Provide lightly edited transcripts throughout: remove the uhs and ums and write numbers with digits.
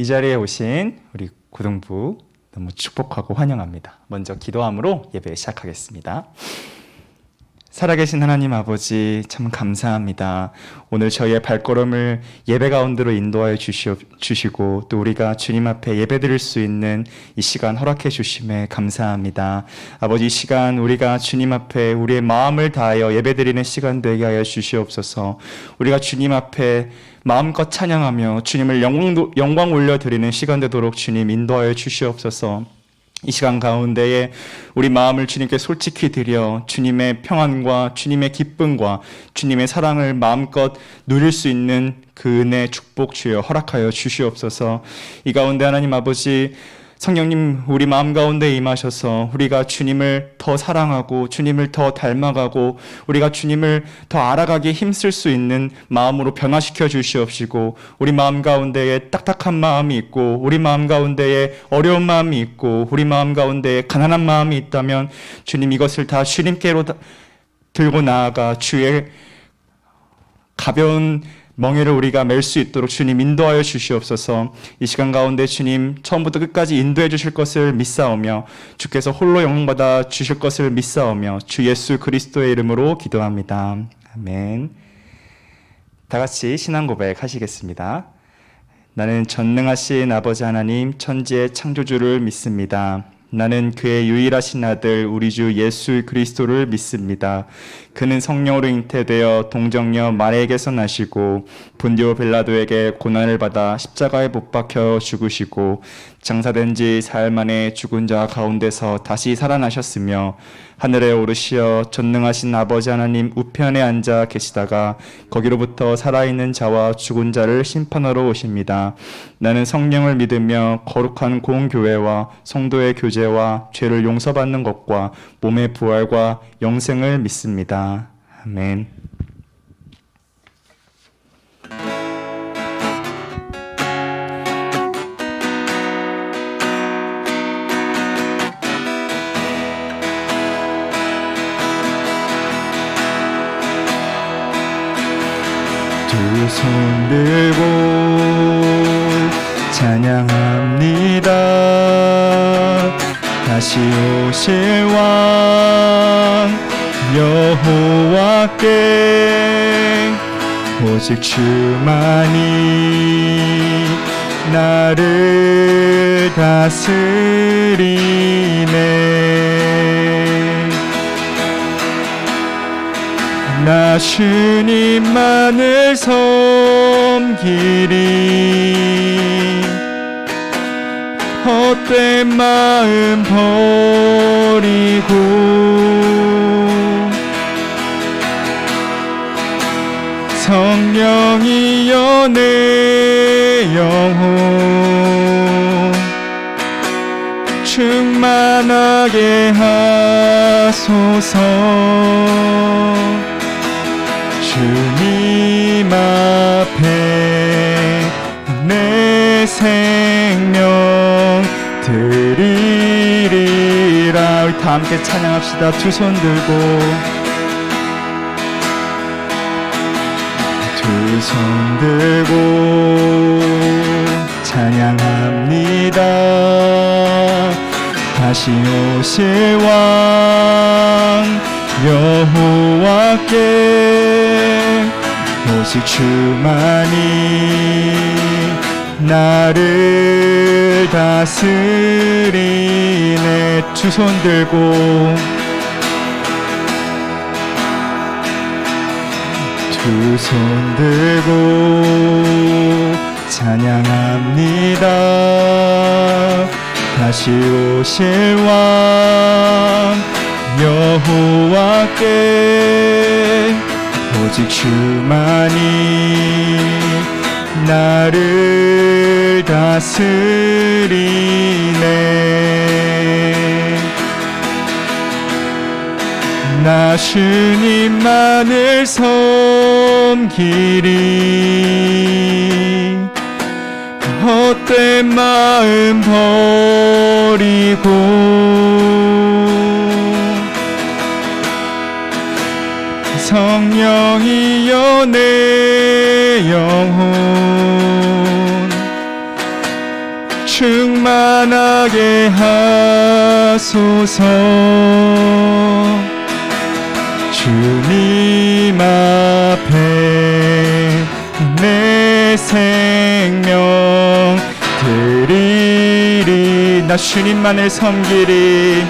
이 자리에 오신 우리 고등부 너무 축복하고 환영합니다. 먼저 기도함으로 예배 시작하겠습니다. 살아계신 하나님 아버지 참 감사합니다. 오늘 저희의 발걸음을 예배 가운데로 인도하여 주시고 또 우리가 주님 앞에 예배드릴 수 있는 이 시간 허락해 주심에 감사합니다. 아버지, 이 시간 우리가 주님 앞에 우리의 마음을 다하여 예배드리는 시간 되게 하여 주시옵소서. 우리가 주님 앞에 마음껏 찬양하며 주님을 영광 올려드리는 시간 되도록 주님 인도하여 주시옵소서. 이 시간 가운데에 우리 마음을 주님께 솔직히 드려 주님의 평안과 주님의 기쁨과 주님의 사랑을 마음껏 누릴 수 있는 그 은혜 축복 주여 허락하여 주시옵소서. 이 가운데 하나님 아버지, 성령님 우리 마음 가운데 임하셔서 우리가 주님을 더 사랑하고 주님을 더 닮아가고 우리가 주님을 더 알아가기에 힘쓸 수 있는 마음으로 변화시켜 주시옵시고, 우리 마음 가운데에 딱딱한 마음이 있고 우리 마음 가운데에 어려운 마음이 있고 우리 마음 가운데에 가난한 마음이 있다면 주님 이것을 다 주님께로 들고 나아가 주의 가벼운 멍에를 우리가 맬 수 있도록 주님 인도하여 주시옵소서. 이 시간 가운데 주님 처음부터 끝까지 인도해 주실 것을 믿사오며 주께서 홀로 영광받아 주실 것을 믿사오며 주 예수 그리스도의 이름으로 기도합니다. 아멘. 다 같이 신앙 고백 하시겠습니다. 나는 전능하신 아버지 하나님 천지의 창조주를 믿습니다. 나는 그의 유일하신 아들 우리 주 예수 그리스도를 믿습니다. 그는 성령으로 잉태되어 동정녀 마리아에게서 나시고 본디오 빌라도에게 고난을 받아 십자가에 못 박혀 죽으시고 장사된 지 사흘 만에 죽은 자 가운데서 다시 살아나셨으며 하늘에 오르시어 전능하신 아버지 하나님 우편에 앉아 계시다가 거기로부터 살아있는 자와 죽은 자를 심판하러 오십니다. 나는 성령을 믿으며 거룩한 공교회와 성도의 교제와 죄를 용서받는 것과 몸의 부활과 영생을 믿습니다. 아멘. 두 손 들고 찬양합니다. 다시 오실 왕 여호와께 오직 주만이 나를 다스리네. 나 주님만을 섬기리. 헛된 마음 버리고 성령이여 내 영혼 충만하게 하소서. 주님 앞에 내 생명 드리리라. 우리 다 함께 찬양합시다. 두 손 들고 두 손 들고 찬양합니다. 다시 오실 왕 여호와께 오직 주만이 나를 다스리네. 두 손 들고 두 손 들고 찬양합니다. 다시 오실 왕 여호와께 오직 주만이 나를 다스리네. 나 주님만을 섬기리. 헛된 마음 버리고 성령이여 내 영혼 충만하게 하소서. 주님 앞에 내 생명 드리리. 나 주님만을 섬기리.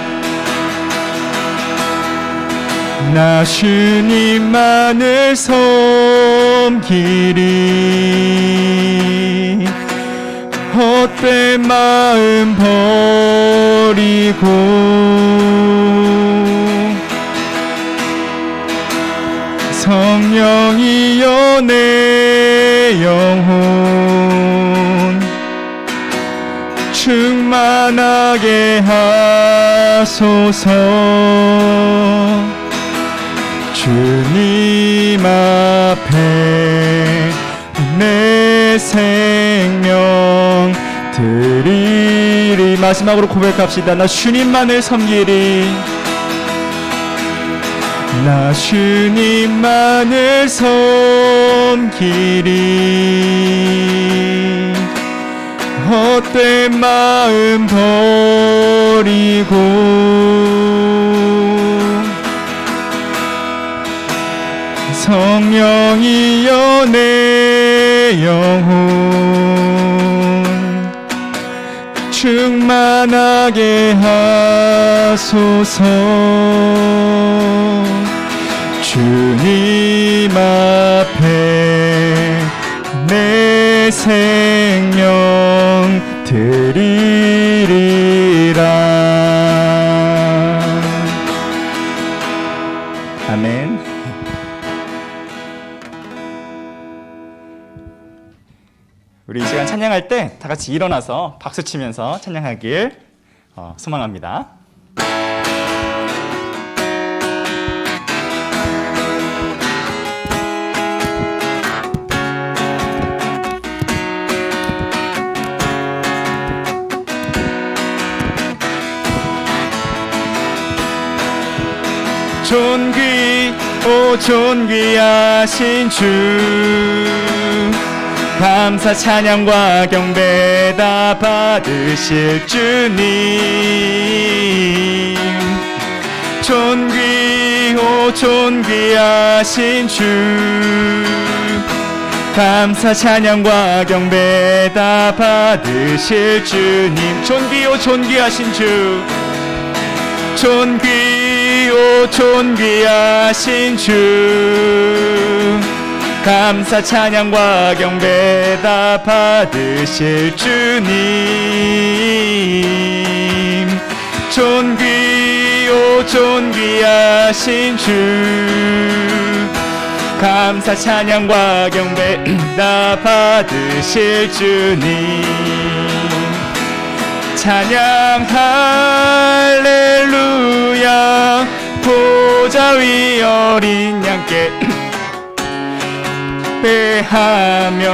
나 주님만을 섬기리. 헛된 마음 버리고 성령이여 내 영혼 충만하게 하소서. 주님 앞에 내 생명 드리리. 마지막으로 고백합시다. 나 주님만을 섬기리. 나 주님만을 섬기리. 헛된 마음 버리고 성령이여 내 영혼 충만하게 하소서. 주님 앞에 내 생명 드리리라. 아멘. 우리 이 시간 찬양할 때 다 같이 일어나서 박수 치면서 찬양하길 소망합니다. 존귀하신 주 감사 찬양과 경배 다 받으실 주님. 존귀하신 주 감사 찬양과 경배 다 받으실 주님. 존귀하신 주 존귀하신 주 감사 찬양과 경배 다 받으실 주님. 존귀하신 주 감사 찬양과 경배 다 받으실 주님. 찬양 할렐루야. 보좌 위 어린 양께 배하며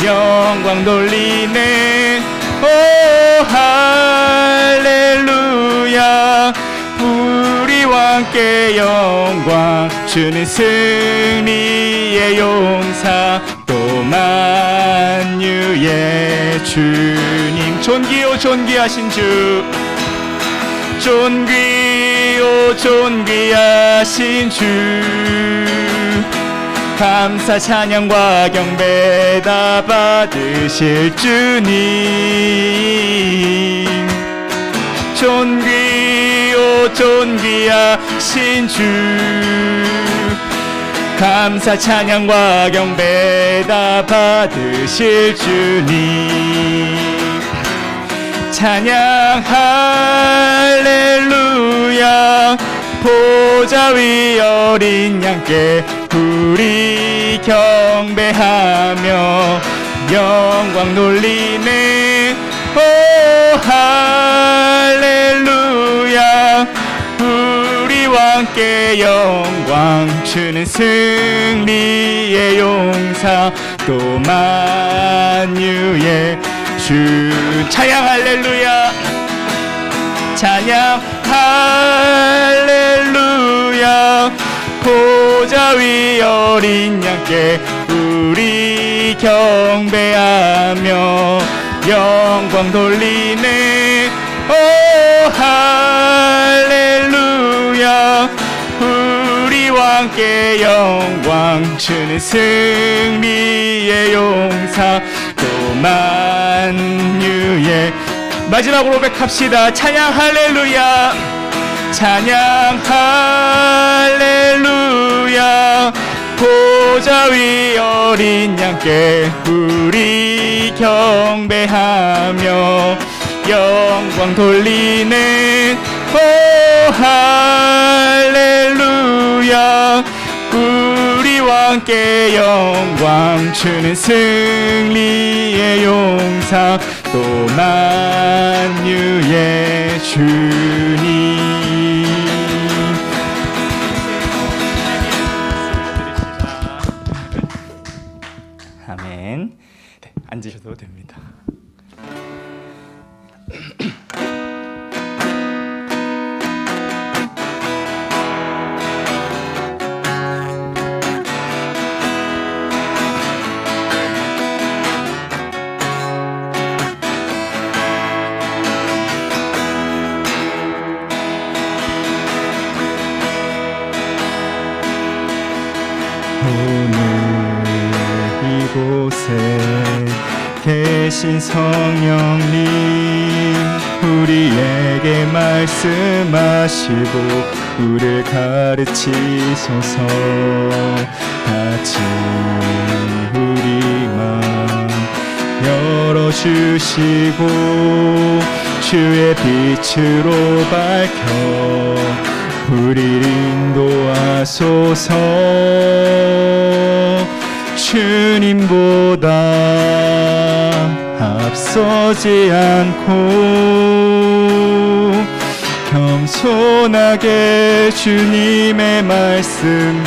영광 돌리네. 오 할렐루야. 우리와 함께 영광 주는 승리의 용사 또 만유의 주님. 존귀하신 주 존귀하신 주 감사 찬양과 경배 다 받으실 주님. 존귀하신 주 감사 찬양과 경배 다 받으실 주님. 찬양 할렐루야. 보좌 위 어린 양께 우리 경배하며 영광 돌리네. 오 할렐루야. 우리와 함께 영광 주는 승리의 용사 또 만유의 주. 찬양 할렐루야. 찬양 할렐루야. 보좌 위 어린 양께 우리 경배하며 영광 돌리네. 오 할렐루야. 우리와 함께 영광 주는 승리의 용사 또 만유의. 마지막으로 고백합시다. 찬양 할렐루야. 찬양 할렐루야. 보좌 위 어린 양께 우리 경배하며 영광 돌리는 오 할렐루야. 우리와 함께 영광 주는 승리의 용사 또 만유의 주님. 아멘. 네, 앉으셔도 됩니다. 오늘 이곳에 계신 성령님 우리에게 말씀하시고 우리를 가르치소서. 같이 우리 마음 열어주시고 주의 빛으로 밝혀 우리를 인도하소서. 주님보다 앞서지 않고 겸손하게 주님의 말씀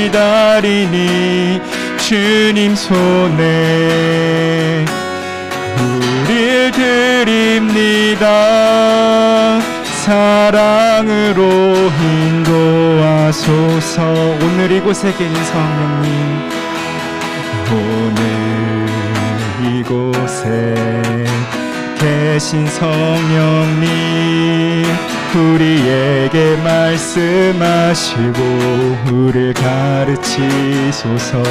기다리니 주님 손에 우릴 드립니다. 사랑으로 인도하소서. 오늘 이곳에 계신 성령님 오늘 이곳에 계신 성령님 우리에게 말씀하시고 우리를 가르치소서.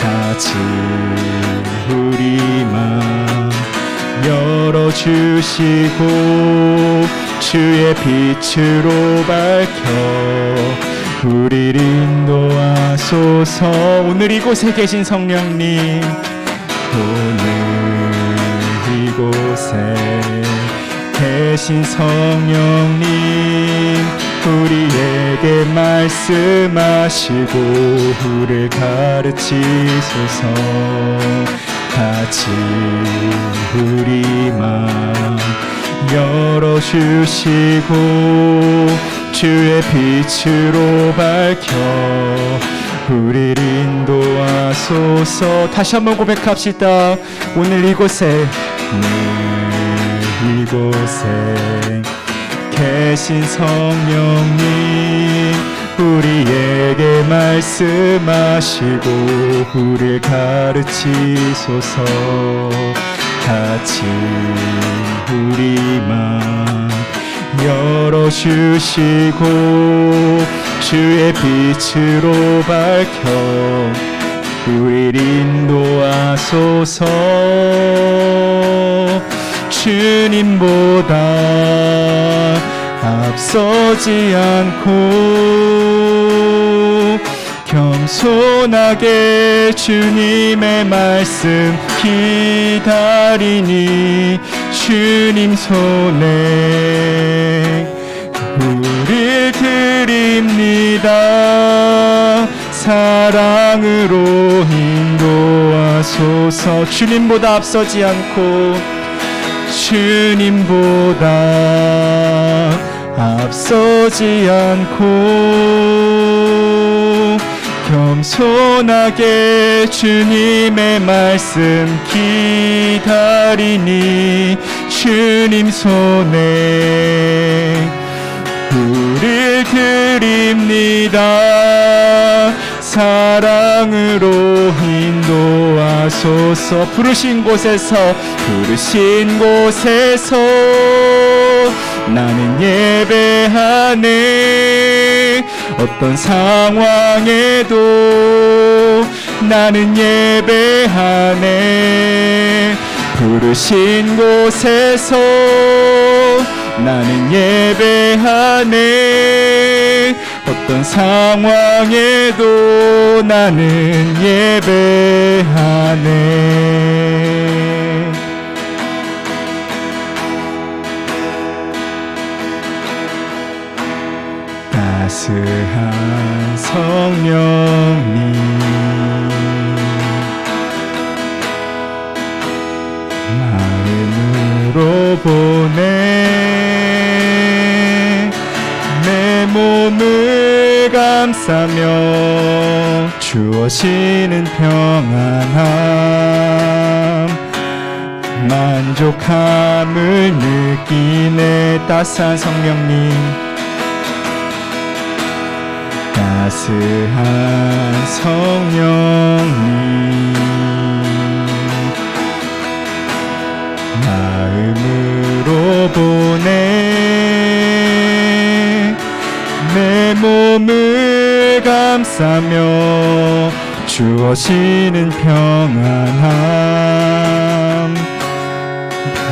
같이 우리 마음 열어주시고 주의 빛으로 밝혀 우리를 인도하소서. 오늘 이곳에 계신 성령님 오늘 이곳에 계신 성령님 우리에게 말씀하시고 우리를 가르치소서. 같이 우리 마음 열어주시고 주의 빛으로 밝혀 우리를 인도하소서. 다시 한번 고백합시다. 오늘 이곳에 계신 성령님 우리에게 말씀하시고 우리를 가르치소서. 같이 우리 마음 열어주시고 주의 빛으로 밝혀 우리를 인도하소서. 주님보다 앞서지 않고 겸손하게 주님의 말씀 기다리니 주님 손에 우릴 드립니다. 사랑으로 인도하소서. 주님보다 앞서지 않고 주님보다 앞서지 않고 겸손하게 주님의 말씀 기다리니 주님 손에 우릴 드립니다. 사랑으로 인도하소서. 부르신 곳에서 나는 예배하네. 어떤 상황에도 나는 예배하네. 부르신 곳에서 나는 예배하네. 어떤 상황에도 나는 예배하네. 따스한 성령님 마음으로 보내. 내 몸을 감싸며 주어지는 평안함 만족함을 느끼네. 따스한 성령님 따스한 성령님 마음으로 보내. 내 몸을 감싸며 주어지는 평안함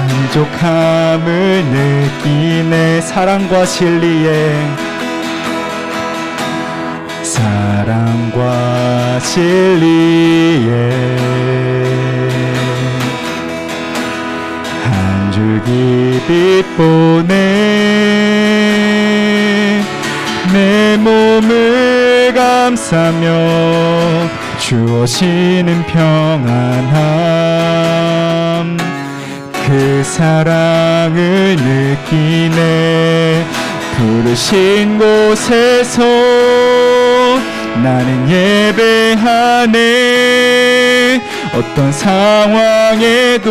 만족함을 느끼네. 사랑과 진리에 한 줄기 빛 보내. 내 몸을 감싸며 주어지는 평안함 그 사랑을 느끼네. 부르신 곳에서 나는 예배하네. 어떤 상황에도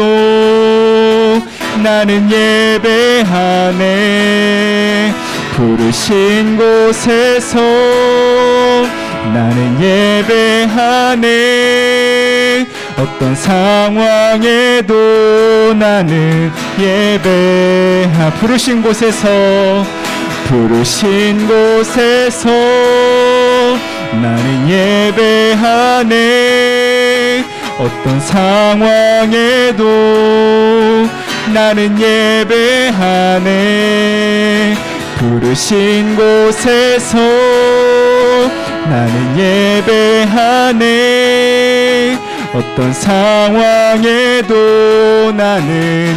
나는 예배하네. 부르신 곳에서 나는 예배하네. 어떤 상황에도 나는 부르신 곳에서 나는 예배하네. 어떤 상황에도 나는 예배하네. 부르신 곳에서 나는 예배하네. 어떤 상황에도 나는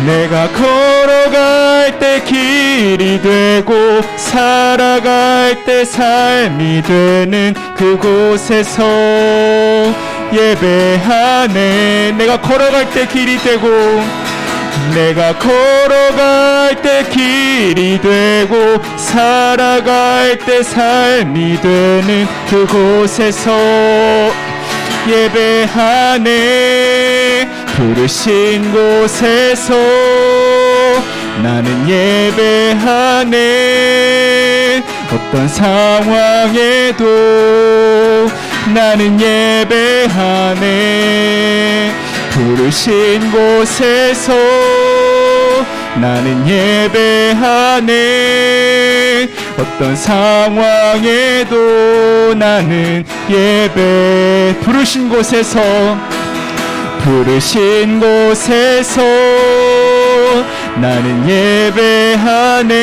내가 걸어갈 때 길이 되고 살아갈 때 삶이 되는 그곳에서 예배하네. 내가 걸어갈 때 길이 되고 살아갈 때 삶이 되는 그곳에서 예배하네. 부르신 곳에서 나는 예배하네. 어떤 상황에도 나는 예배하네. 부르신 곳에서 나는 예배하네. 어떤 상황에도 나는 부르신 곳에서 나는 예배하네.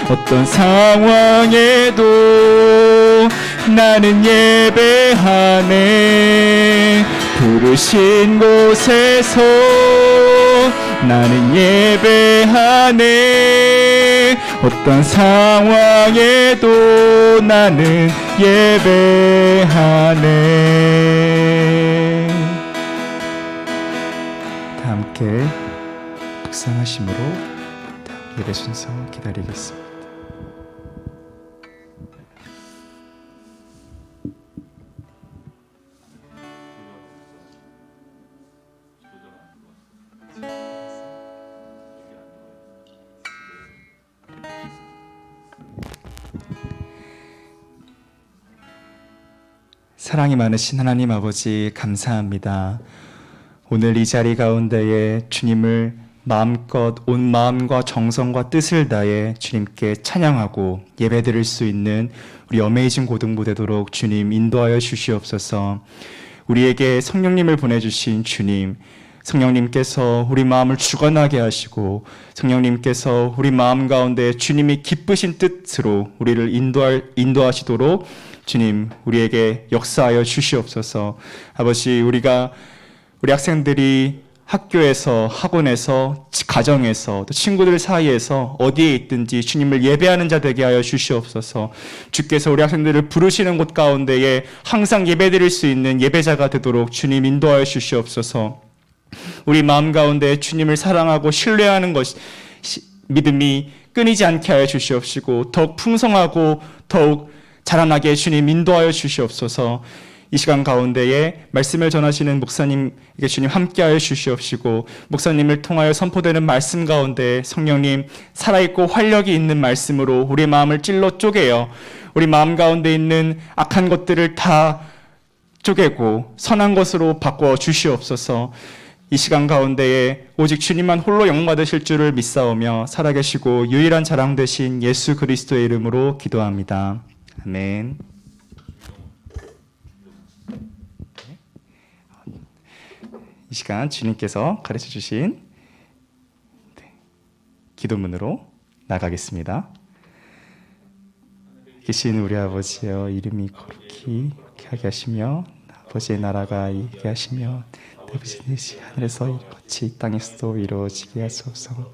어떤 상황에도 나는 예배하네. 부르신 곳에서 나는 예배하네. 어떤 상황에도 나는 예배하네. 다 함께 묵상하심으로 예배 순서 기다리겠습니다. 사랑이 많으신 하나님 아버지 감사합니다. 오늘 이 자리 가운데에 주님을 마음껏 온 마음과 정성과 뜻을 다해 주님께 찬양하고 예배드릴 수 있는 우리 어메이징 고등부 되도록 주님 인도하여 주시옵소서. 우리에게 성령님을 보내주신 주님, 성령님께서 우리 마음을 주관하게 하시고 성령님께서 우리 마음 가운데 주님이 기쁘신 뜻으로 우리를 인도하시도록 주님 우리에게 역사하여 주시옵소서. 아버지, 우리 학생들이 학교에서, 학원에서, 가정에서, 또 친구들 사이에서 어디에 있든지 주님을 예배하는 자 되게 하여 주시옵소서. 주께서 우리 학생들을 부르시는 곳 가운데에 항상 예배드릴 수 있는 예배자가 되도록 주님 인도하여 주시옵소서. 우리 마음 가운데 주님을 사랑하고 신뢰하는 믿음이 끊이지 않게 하여 주시옵시고 더욱 풍성하고 더욱 자라나게 주님 인도하여 주시옵소서. 이 시간 가운데에 말씀을 전하시는 목사님에게 주님 함께하여 주시옵시고 목사님을 통하여 선포되는 말씀 가운데 성령님 살아있고 활력이 있는 말씀으로 우리 마음을 찔러 쪼개어 우리 마음 가운데 있는 악한 것들을 다 쪼개고 선한 것으로 바꿔 주시옵소서. 이 시간 가운데에 오직 주님만 홀로 영광 받으실 줄을 믿사오며 살아계시고 유일한 자랑 되신 예수 그리스도의 이름으로 기도합니다. 아멘. 이 시간 주님께서 가르쳐 주신 기도문으로 나가겠습니다. 계신 우리 아버지여, 이름이 거룩히 하게 하시며 아버지의 나라가 이르게 하시며 아버지 뜻이 하늘에서 이루어지 이 땅에서도 이루어지게 하소서.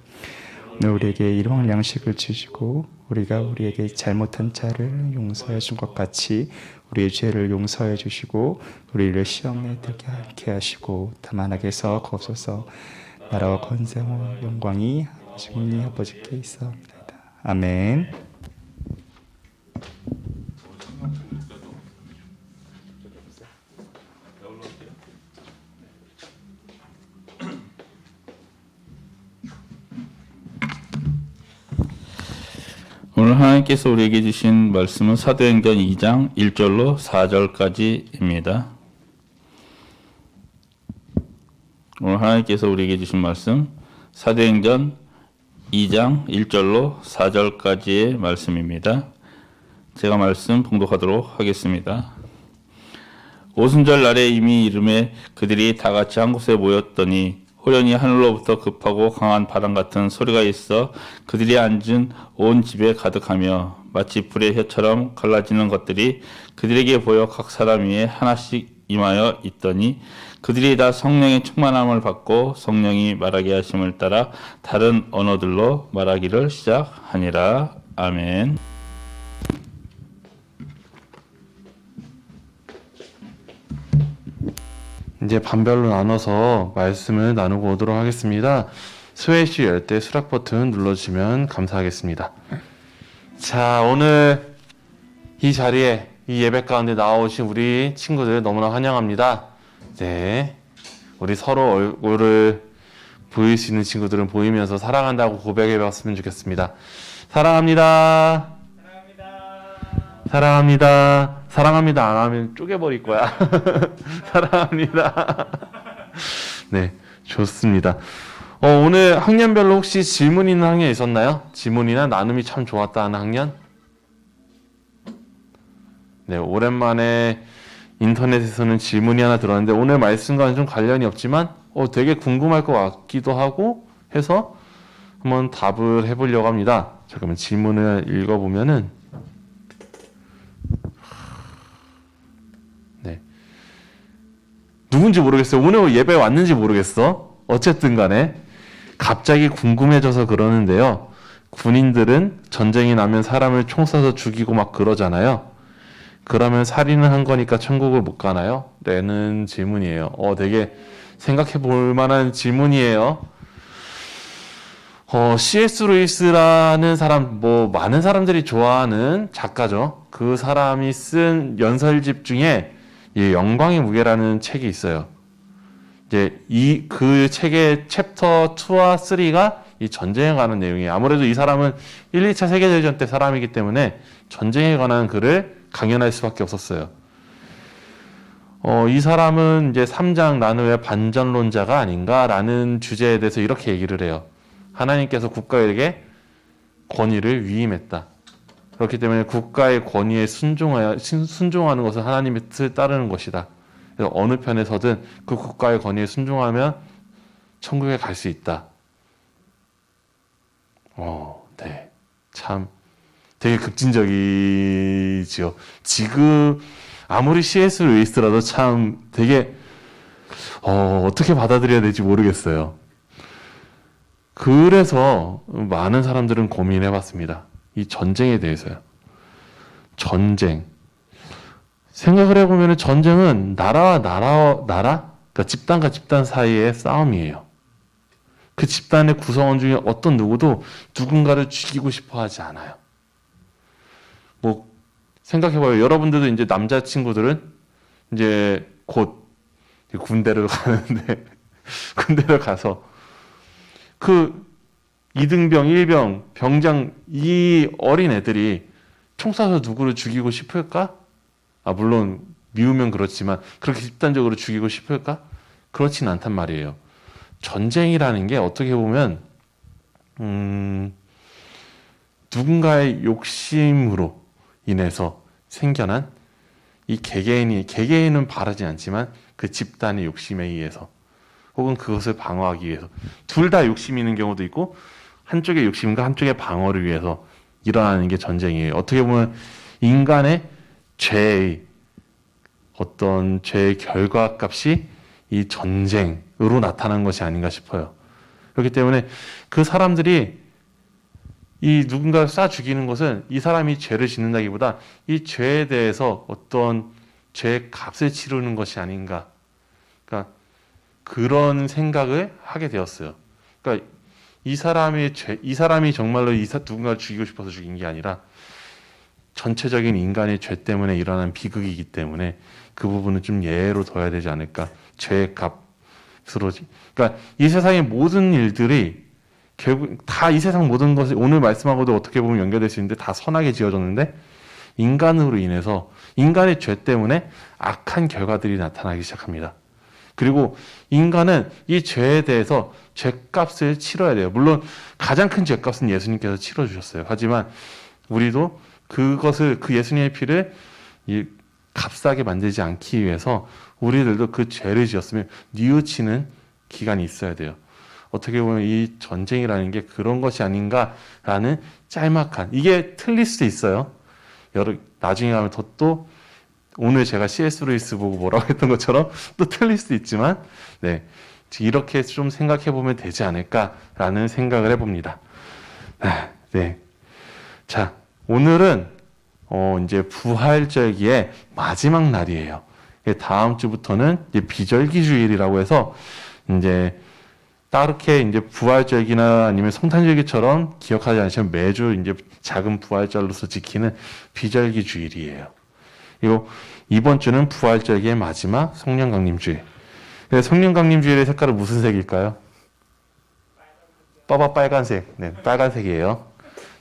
오늘 우리에게 일용할 양식을 주시고 우리가 우리에게 잘못한 자를 용서해 준 것 같이 우리의 죄를 용서해 주시고 우리를 시험에 들게 않게 하시고 다만 악에서 구하소서. 나라와 권세와 영광이 아버지 아버지께 있사옵나이다. 아멘. 오늘 하나님께서 우리에게 주신 말씀은 사도행전 2장 1절로 4절까지입니다. 오늘 하나님께서 우리에게 주신 말씀 사도행전 2장 1절로 4절까지의 말씀입니다. 제가 말씀 봉독하도록 하겠습니다. 오순절 날에 이미 이름에 그들이 다 같이 한 곳에 모였더니 호련히 하늘로부터 급하고 강한 바람 같은 소리가 있어 그들이 앉은 온 집에 가득하며 마치 불의 혀처럼 갈라지는 것들이 그들에게 보여 각 사람 위에 하나씩 임하여 있더니 그들이 다 성령의 충만함을 받고 성령이 말하게 하심을 따라 다른 언어들로 말하기를 시작하니라. 아멘. 이제 반별로 나눠서 말씀을 나누고 오도록 하겠습니다. 스웨이시 열 때 수락 버튼 눌러주시면 감사하겠습니다. 자, 오늘 이 자리에 이 예배 가운데 나오신 우리 친구들 너무나 환영합니다. 네, 우리 서로 얼굴을 보일 수 있는 친구들은 보이면서 사랑한다고 고백해 봤으면 좋겠습니다. 사랑합니다. 사랑합니다. 사랑합니다 안 하면 쪼개버릴 거야. 사랑합니다. 네, 좋습니다. 오늘 학년별로 혹시 질문 있는 학년 있었나요? 질문이나 나눔이 참 좋았다 하는 학년? 네, 오랜만에 인터넷에서는 질문이 하나 들어왔는데 오늘 말씀과는 좀 관련이 없지만 되게 궁금할 것 같기도 하고 해서 한번 답을 해보려고 합니다. 잠깐만 질문을 읽어보면은 누군지 모르겠어요. 오늘 예배 왔는지 모르겠어. 어쨌든 간에 갑자기 궁금해져서 그러는데요. 군인들은 전쟁이 나면 사람을 총 쏴서 죽이고 막 그러잖아요. 그러면 살인을 한 거니까 천국을 못 가나요? 라는 질문이에요. 되게 생각해 볼 만한 질문이에요. C.S. 루이스라는 사람, 많은 사람들이 좋아하는 작가죠. 그 사람이 쓴 연설집 중에 영광의 무게라는 책이 있어요. 이제 그 책의 챕터 2와 3가 이 전쟁에 관한 내용이에요. 아무래도 이 사람은 1, 2차 세계대전 때 사람이기 때문에 전쟁에 관한 글을 강연할 수밖에 없었어요. 이 사람은 이제 3장 나누의 반전론자가 아닌가라는 주제에 대해서 이렇게 얘기를 해요. 하나님께서 국가에게 권위를 위임했다. 그렇기 때문에 국가의 권위에 순종하는 것은 하나님의 뜻을 따르는 것이다. 그래서 어느 편에 서든 그 국가의 권위에 순종하면 천국에 갈 수 있다. 네. 참 되게 급진적이지요. 지금 아무리 C.S. 루이스라도 참 되게 어떻게 받아들여야 될지 모르겠어요. 그래서 많은 사람들은 고민해봤습니다. 이 전쟁에 대해서요. 전쟁. 생각을 해보면 전쟁은 나라와 나라, 그러니까 집단과 집단 사이의 싸움이에요. 그 집단의 구성원 중에 어떤 누구도 누군가를 죽이고 싶어 하지 않아요. 뭐, 생각해봐요. 여러분들도 이제 남자친구들은 이제 곧 군대를 가는데, 군대를 가서 그 2등병, 1병, 병장, 이 어린 애들이 총 쏴서 누구를 죽이고 싶을까? 물론 미우면 그렇지만 그렇게 집단적으로 죽이고 싶을까? 그렇진 않단 말이에요. 전쟁이라는 게 어떻게 보면 누군가의 욕심으로 인해서 생겨난 이 개개인은 바라지 않지만 그 집단의 욕심에 의해서 혹은 그것을 방어하기 위해서 둘 다 욕심이 있는 경우도 있고 한쪽의 욕심과 한쪽의 방어를 위해서 일어나는 게 전쟁이에요. 어떻게 보면 인간의 죄의 어떤 죄의 결과값이 이 전쟁으로 나타난 것이 아닌가 싶어요. 그렇기 때문에 그 사람들이 이 누군가를 쏴 죽이는 것은 이 사람이 죄를 짓는다기보다 이 죄에 대해서 어떤 죄의 값을 치르는 것이 아닌가. 그러니까 그런 생각을 하게 되었어요. 그러니까 이 사람이 정말로 누군가를 죽이고 싶어서 죽인 게 아니라 전체적인 인간의 죄 때문에 일어난 비극이기 때문에 그 부분은 좀 예외로 둬야 되지 않을까. 죄의 값으로. 그러니까 이 세상의 모든 일들이 결국 다 이 세상 모든 것이 오늘 말씀하고도 어떻게 보면 연결될 수 있는데 다 선하게 지어졌는데 인간으로 인해서 인간의 죄 때문에 악한 결과들이 나타나기 시작합니다. 그리고 인간은 이 죄에 대해서 죄값을 치러야 돼요. 물론 가장 큰 죄값은 예수님께서 치러주셨어요. 하지만 우리도 그 예수님의 피를 값싸게 만들지 않기 위해서 우리들도 그 죄를 지었으면 뉘우치는 기간이 있어야 돼요. 어떻게 보면 이 전쟁이라는 게 그런 것이 아닌가라는 짤막한, 이게 틀릴 수도 있어요. 나중에 가면 또 오늘 제가 C.S. 루이스 보고 뭐라고 했던 것처럼 또 틀릴 수도 있지만, 네, 이렇게 좀 생각해 보면 되지 않을까라는 생각을 해봅니다. 네, 자, 오늘은 이제 부활절기의 마지막 날이에요. 다음 주부터는 이제 비절기주일이라고 해서 이제 따르게 이제 부활절기나 아니면 성탄절기처럼 기억하지 않으시면 매주 이제 작은 부활절로서 지키는 비절기주일이에요. 그리고 이번 주는 부활절기의 마지막 성령강림주일. 성령강림주일의 색깔은 무슨 색일까요? 빨간색. 네, 빨간색이에요.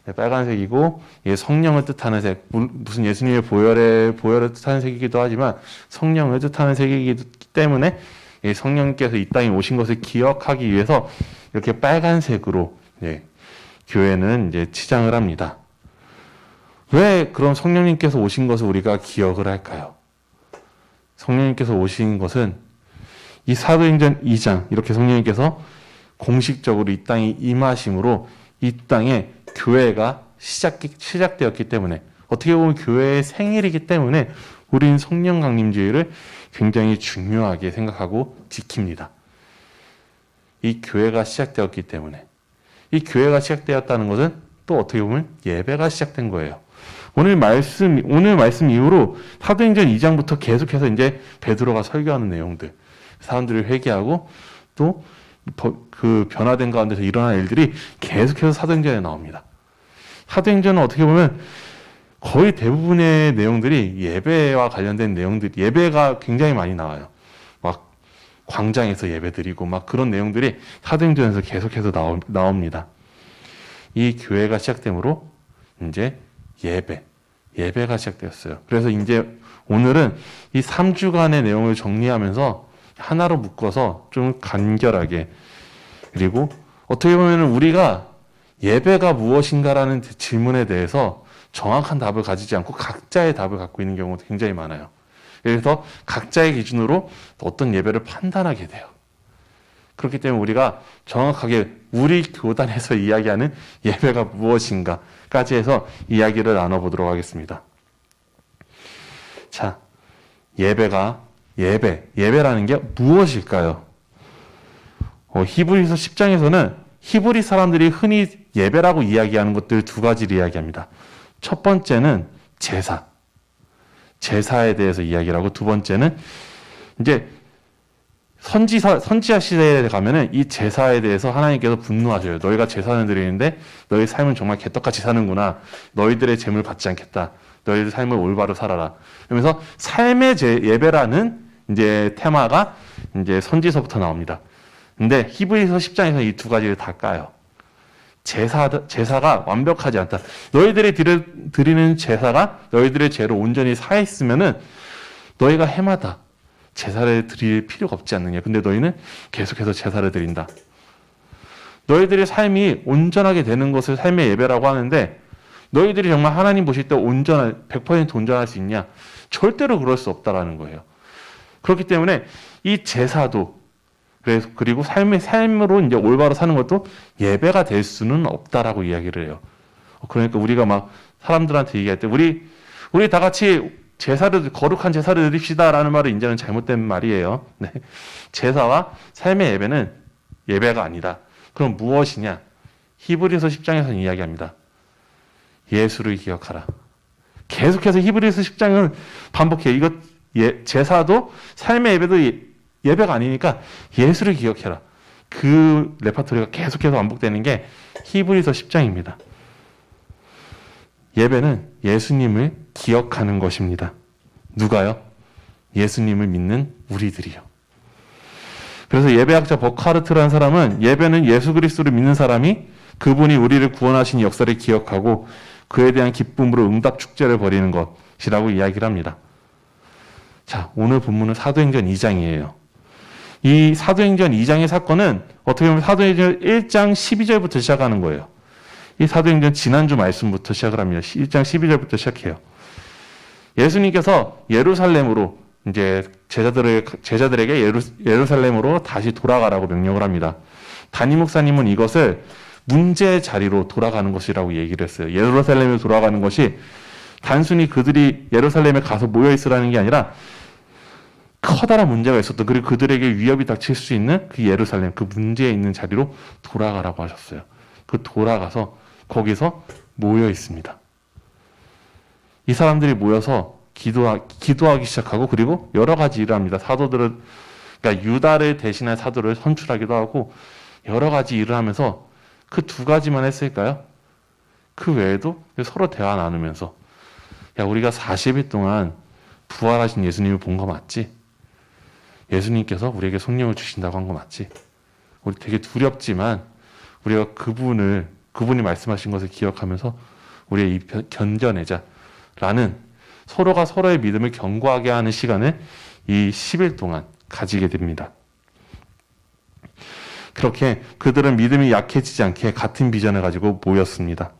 네, 빨간색이고 이게 성령을 뜻하는 색. 무슨 예수님의 보혈을 뜻하는 색이기도 하지만 성령을 뜻하는 색이기 때문에 성령께서 이 땅에 오신 것을 기억하기 위해서 이렇게 빨간색으로 교회는 이제 치장을 합니다. 왜 그럼 성령님께서 오신 것을 우리가 기억을 할까요? 성령님께서 오신 것은 이 사도행전 2장 이렇게 성령님께서 공식적으로 이 땅에 임하심으로 이 땅에 교회가 시작되었기 때문에, 어떻게 보면 교회의 생일이기 때문에 우리는 성령 강림주일을 굉장히 중요하게 생각하고 지킵니다. 이 교회가 시작되었기 때문에. 이 교회가 시작되었다는 것은 또 어떻게 보면 예배가 시작된 거예요. 오늘 말씀 이후로 사도행전 2장부터 계속해서 이제 베드로가 설교하는 내용들, 사람들을 회개하고 또 그 변화된 가운데서 일어난 일들이 계속해서 사도행전에 나옵니다. 사도행전은 어떻게 보면 거의 대부분의 내용들이 예배와 관련된 내용들, 예배가 굉장히 많이 나와요. 막 광장에서 예배드리고 막 그런 내용들이 사도행전에서 계속해서 나옵니다. 이 교회가 시작되므로 이제 예배가 시작되었어요. 그래서 이제 오늘은 이 3주간의 내용을 정리하면서 하나로 묶어서 좀 간결하게, 그리고 어떻게 보면 우리가 예배가 무엇인가라는 질문에 대해서 정확한 답을 가지지 않고 각자의 답을 갖고 있는 경우도 굉장히 많아요. 그래서 각자의 기준으로 어떤 예배를 판단하게 돼요. 그렇기 때문에 우리가 정확하게 우리 교단에서 이야기하는 예배가 무엇인가까지 해서 이야기를 나눠보도록 하겠습니다. 자, 예배라는 게 무엇일까요? 히브리서 10장에서는 히브리 사람들이 흔히 예배라고 이야기하는 것들 두 가지를 이야기합니다. 첫 번째는 제사에 대해서 이야기를 하고, 두 번째는 이제 선지자 시대에 가면은 이 제사에 대해서 하나님께서 분노하셔요. 너희가 제사를 드리는데 너희 삶은 정말 개떡같이 사는구나. 너희들의 재물 받지 않겠다. 너희들 삶을 올바로 살아라. 그러면서 삶의 예배라는 이제 테마가 이제 선지서부터 나옵니다. 근데 히브리서 10장에서 이 두 가지를 다 까요. 제사가 완벽하지 않다. 너희들이 드리는 제사가 너희들의 죄로 온전히 사했으면은 너희가 해마다 제사를 드릴 필요가 없지 않느냐. 근데 너희는 계속해서 제사를 드린다. 너희들의 삶이 온전하게 되는 것을 삶의 예배라고 하는데, 너희들이 정말 하나님 보실 때 100% 온전할 수 있냐? 절대로 그럴 수 없다라는 거예요. 그렇기 때문에 이 제사도, 그리고 삶으로 이제 올바로 사는 것도 예배가 될 수는 없다라고 이야기를 해요. 그러니까 우리가 막 사람들한테 얘기할 때 우리 다 같이 거룩한 제사를 드립시다라는 말은 이제는 잘못된 말이에요. 네. 제사와 삶의 예배는 예배가 아니다. 그럼 무엇이냐? 히브리서 10장에서는 이야기합니다. 예수를 기억하라. 계속해서 히브리서 10장을 반복해요. 제사도 삶의 예배도 예배가 아니니까 예수를 기억해라. 그 레파토리가 계속해서 반복되는 게 히브리서 10장입니다. 예배는 예수님을 기억하는 것입니다. 누가요? 예수님을 믿는 우리들이요. 그래서 예배학자 버카르트라는 사람은 예배는 예수 그리스도를 믿는 사람이 그분이 우리를 구원하신 역사를 기억하고 그에 대한 기쁨으로 응답 축제를 벌이는 것이라고 이야기를 합니다. 자, 오늘 본문은 사도행전 2장이에요. 이 사도행전 2장의 사건은 어떻게 보면 사도행전 1장 12절부터 시작하는 거예요. 이 사도행전 지난주 말씀부터 시작을 합니다. 1장 12절부터 시작해요. 예수님께서 예루살렘으로 이제 제자들에게 예루살렘으로 다시 돌아가라고 명령을 합니다. 담임 목사님은 이것을 문제의 자리로 돌아가는 것이라고 얘기를 했어요. 예루살렘에 돌아가는 것이 단순히 그들이 예루살렘에 가서 모여 있으라는 게 아니라 커다란 문제가 있었던, 그리고 그들에게 위협이 닥칠 수 있는 그 예루살렘, 그 문제에 있는 자리로 돌아가라고 하셨어요. 돌아가서 거기서 모여 있습니다. 이 사람들이 모여서 기도하기 시작하고, 그리고 여러 가지 일을 합니다. 그러니까 유다를 대신한 사도를 선출하기도 하고 여러 가지 일을 하면서 그 두 가지만 했을까요? 그 외에도 서로 대화 나누면서, 야, 우리가 40일 동안 부활하신 예수님을 본 거 맞지? 예수님께서 우리에게 성령을 주신다고 한 거 맞지? 우리 되게 두렵지만 우리가 그분이 말씀하신 것을 기억하면서 우리의 이 견뎌내자라는, 서로가 서로의 믿음을 견고하게 하는 시간을 이 10일 동안 가지게 됩니다. 그렇게 그들은 믿음이 약해지지 않게 같은 비전을 가지고 모였습니다.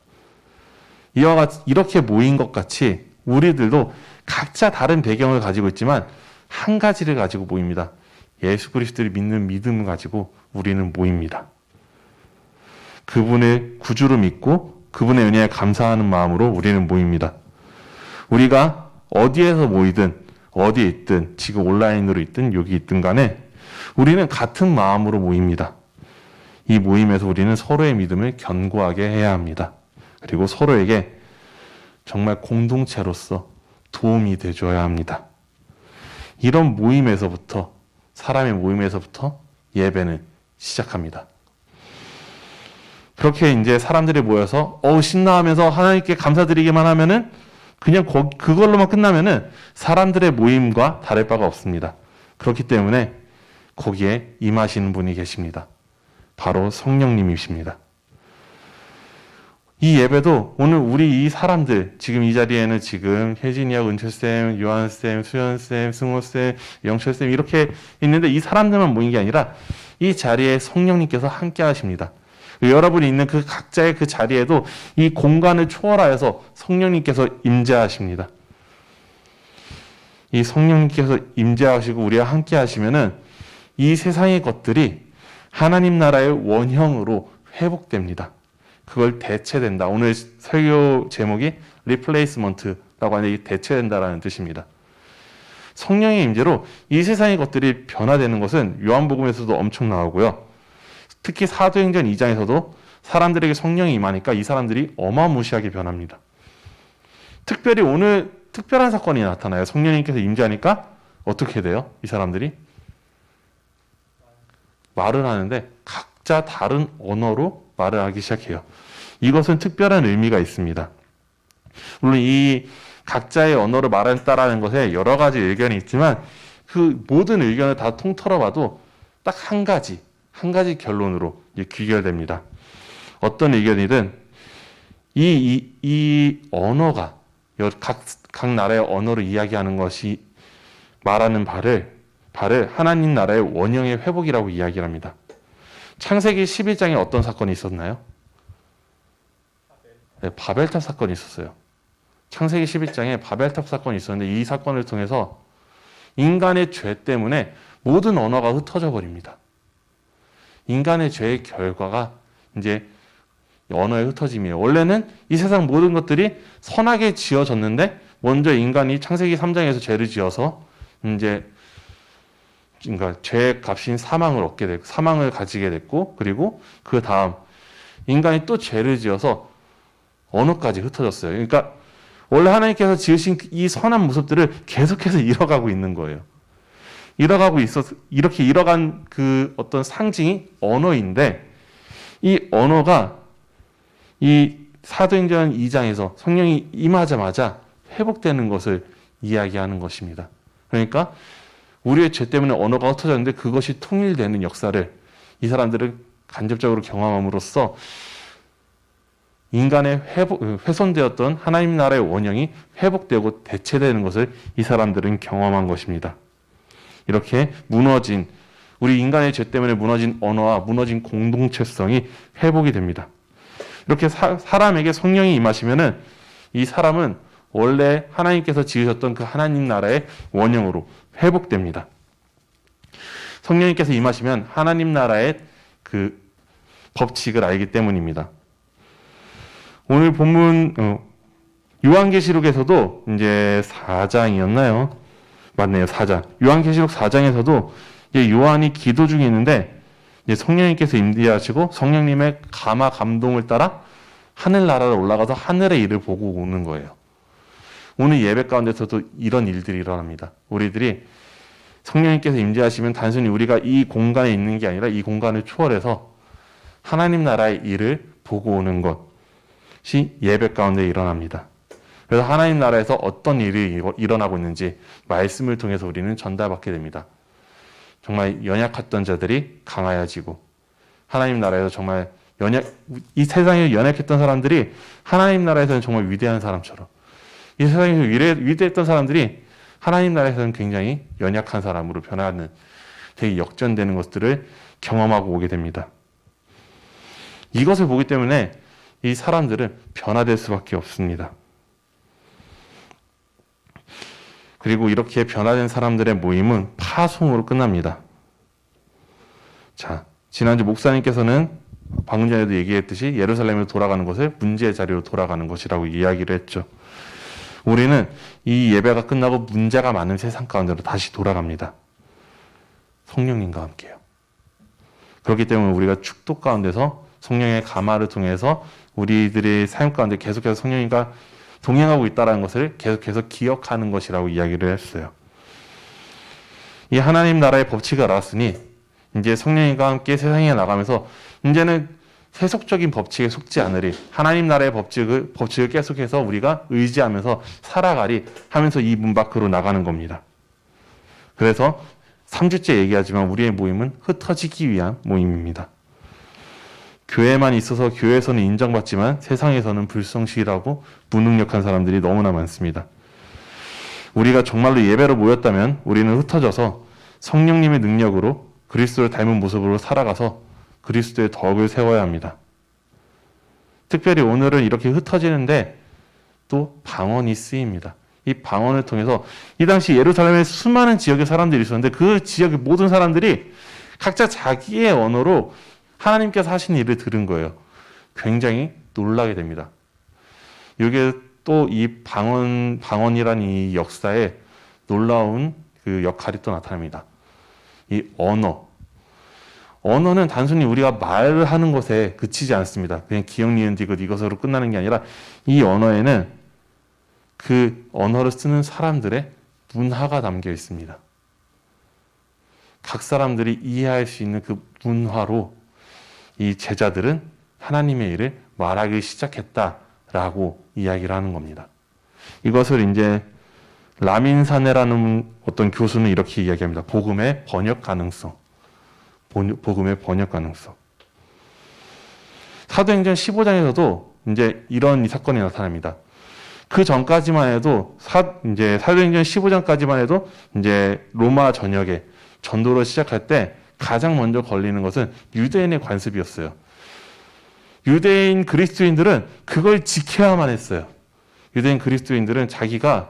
이렇게 모인 것 같이 우리들도 각자 다른 배경을 가지고 있지만 한 가지를 가지고 모입니다. 예수 그리스도를 믿는 믿음을 가지고 우리는 모입니다. 그분의 구주로 믿고 그분의 은혜에 감사하는 마음으로 우리는 모입니다. 우리가 어디에서 모이든 어디에 있든 지금 온라인으로 있든 여기 있든 간에 우리는 같은 마음으로 모입니다. 이 모임에서 우리는 서로의 믿음을 견고하게 해야 합니다. 그리고 서로에게 정말 공동체로서 도움이 되줘야 합니다. 이런 모임에서부터, 사람의 모임에서부터 예배는 시작합니다. 그렇게 이제 사람들이 모여서 신나하면서 하나님께 감사드리기만 하면은, 그냥 그걸로만 끝나면은 사람들의 모임과 다를 바가 없습니다. 그렇기 때문에 거기에 임하시는 분이 계십니다. 바로 성령님이십니다. 이 예배도 오늘 우리 이 사람들, 지금 이 자리에는 지금 혜진이하고 은철쌤, 요한쌤, 수연쌤, 승호쌤, 영철쌤 이렇게 있는데 이 사람들만 모인 게 아니라 이 자리에 성령님께서 함께 하십니다. 여러분이 있는 그 각자의 그 자리에도 이 공간을 초월하여서 성령님께서 임재하십니다. 이 성령님께서 임재하시고 우리와 함께 하시면은 이 세상의 것들이 하나님 나라의 원형으로 회복됩니다. 그걸 대체된다. 오늘 설교 제목이 리플레이스먼트라고 하는데 이 대체된다라는 뜻입니다. 성령의 임재로 이 세상의 것들이 변화되는 것은 요한복음에서도 엄청 나오고요. 특히 사도행전 2장에서도 사람들에게 성령이 임하니까 이 사람들이 어마무시하게 변합니다. 특별히 오늘 특별한 사건이 나타나요. 성령님께서 임재하니까 어떻게 돼요? 이 사람들이 말을 하는데 각자 다른 언어로 말을 하기 시작해요. 이것은 특별한 의미가 있습니다. 물론 이 각자의 언어로 말한다라는 것에 여러 가지 의견이 있지만 그 모든 의견을 다 통틀어 봐도 딱 한 가지 결론으로 귀결됩니다. 어떤 의견이든 이 언어가 각 나라의 언어로 이야기하는 것이 말하는 바를 하나님 나라의 원형의 회복이라고 이야기를 합니다. 창세기 11장에 어떤 사건이 있었나요? 네, 바벨탑 사건이 있었어요. 창세기 11장에 바벨탑 사건이 있었는데 이 사건을 통해서 인간의 죄 때문에 모든 언어가 흩어져 버립니다. 인간의 죄의 결과가 이제 언어의 흩어짐이에요. 원래는 이 세상 모든 것들이 선하게 지어졌는데 먼저 인간이 창세기 3장에서 죄를 지어서 이제 그러니까 죄의 값인 사망을 얻게 됐고 사망을 가지게 됐고 그리고 그 다음 인간이 또 죄를 지어서 언어까지 흩어졌어요. 그러니까 원래 하나님께서 지으신 이 선한 모습들을 계속해서 잃어가고 있는 거예요. 이렇게 잃어간 그 어떤 상징이 언어인데 이 언어가 이 사도행전 2장에서 성령이 임하자마자 회복되는 것을 이야기하는 것입니다. 그러니까 우리의 죄 때문에 언어가 흩어졌는데 그것이 통일되는 역사를 이 사람들은 간접적으로 경험함으로써 인간의 훼손되었던 하나님 나라의 원형이 회복되고 대체되는 것을 이 사람들은 경험한 것입니다. 이렇게 무너진 우리 인간의 죄 때문에 무너진 언어와 무너진 공동체성이 회복이 됩니다. 이렇게 사람에게 성령이 임하시면은 이 사람은 원래 하나님께서 지으셨던 그 하나님 나라의 원형으로 회복됩니다. 성령님께서 임하시면 하나님 나라의 그 법칙을 알기 때문입니다. 오늘 본문 요한계시록에서도 이제 4장이었나요? 맞네요, 4장. 요한계시록 4장에서도 이제 요한이 기도 중에 있는데 이제 성령님께서 임재하시고 성령님의 감화 감동을 따라 하늘나라로 올라가서 하늘의 일을 보고 오는 거예요. 오늘 예배 가운데서도 이런 일들이 일어납니다. 우리들이 성령님께서 임재하시면 단순히 우리가 이 공간에 있는 게 아니라 이 공간을 초월해서 하나님 나라의 일을 보고 오는 것이 예배 가운데 일어납니다. 그래서 하나님 나라에서 어떤 일이 일어나고 있는지 말씀을 통해서 우리는 전달받게 됩니다. 정말 연약했던 자들이 강하여지고 하나님 나라에서 정말 이 세상에 연약했던 사람들이 하나님 나라에서는 정말 위대한 사람처럼 이 세상에서 위대했던 사람들이 하나님 나라에서는 굉장히 연약한 사람으로 변하는 되게 역전되는 것들을 경험하고 오게 됩니다. 이것을 보기 때문에 이 사람들은 변화될 수밖에 없습니다. 그리고 이렇게 변화된 사람들의 모임은 파송으로 끝납니다. 자, 지난주 목사님께서는 방금 전에도 얘기했듯이 예루살렘으로 돌아가는 것을 문제의 자리로 돌아가는 것이라고 이야기를 했죠. 우리는 이 예배가 끝나고 문제가 많은 세상 가운데로 다시 돌아갑니다. 성령님과 함께요. 그렇기 때문에 우리가 축복 가운데서 성령의 감화를 통해서 우리들의 삶 가운데 계속해서 성령님과 동행하고 있다는 것을 계속해서 기억하는 것이라고 이야기를 했어요. 이 하나님 나라의 법칙을 알았으니 이제 성령님과 함께 세상에 나가면서 이제는 세속적인 법칙에 속지 않으리 하나님 나라의 법칙을 계속해서 우리가 의지하면서 살아가리 하면서 이 문 밖으로 나가는 겁니다. 그래서 3주째 얘기하지만 우리의 모임은 흩어지기 위한 모임입니다. 교회만 있어서 교회에서는 인정받지만 세상에서는 불성실하고 무능력한 사람들이 너무나 많습니다. 우리가 정말로 예배로 모였다면 우리는 흩어져서 성령님의 능력으로 그리스도를 닮은 모습으로 살아가서 그리스도의 덕을 세워야 합니다. 특별히 오늘은 이렇게 흩어지는데 또 방언이 쓰입니다. 이 방언을 통해서 이 당시 예루살렘에 수많은 지역의 사람들이 있었는데 그 지역의 모든 사람들이 각자 자기의 언어로 하나님께서 하신 일을 들은 거예요. 굉장히 놀라게 됩니다. 이게 또 이 방언이란 이 역사에 놀라운 그 역할이 또 나타납니다. 이 언어는 단순히 우리가 말을 하는 것에 그치지 않습니다. 그냥 기억, 니은, 디귿 이것으로 끝나는 게 아니라 이 언어에는 그 언어를 쓰는 사람들의 문화가 담겨 있습니다. 각 사람들이 이해할 수 있는 그 문화로 이 제자들은 하나님의 일을 말하기 시작했다라고 이야기를 하는 겁니다. 이것을 이제 라민사네라는 어떤 교수는 이렇게 이야기합니다. 복음의 번역 가능성. 복음의 번역 가능성. 사도행전 15장에서도 이제 이런 이 사건이 나타납니다. 그 전까지만 해도 이제 사도행전 15장까지만 해도 이제 로마 전역에 전도를 시작할 때 가장 먼저 걸리는 것은 유대인의 관습이었어요. 유대인 그리스도인들은 그걸 지켜야만 했어요. 유대인 그리스도인들은 자기가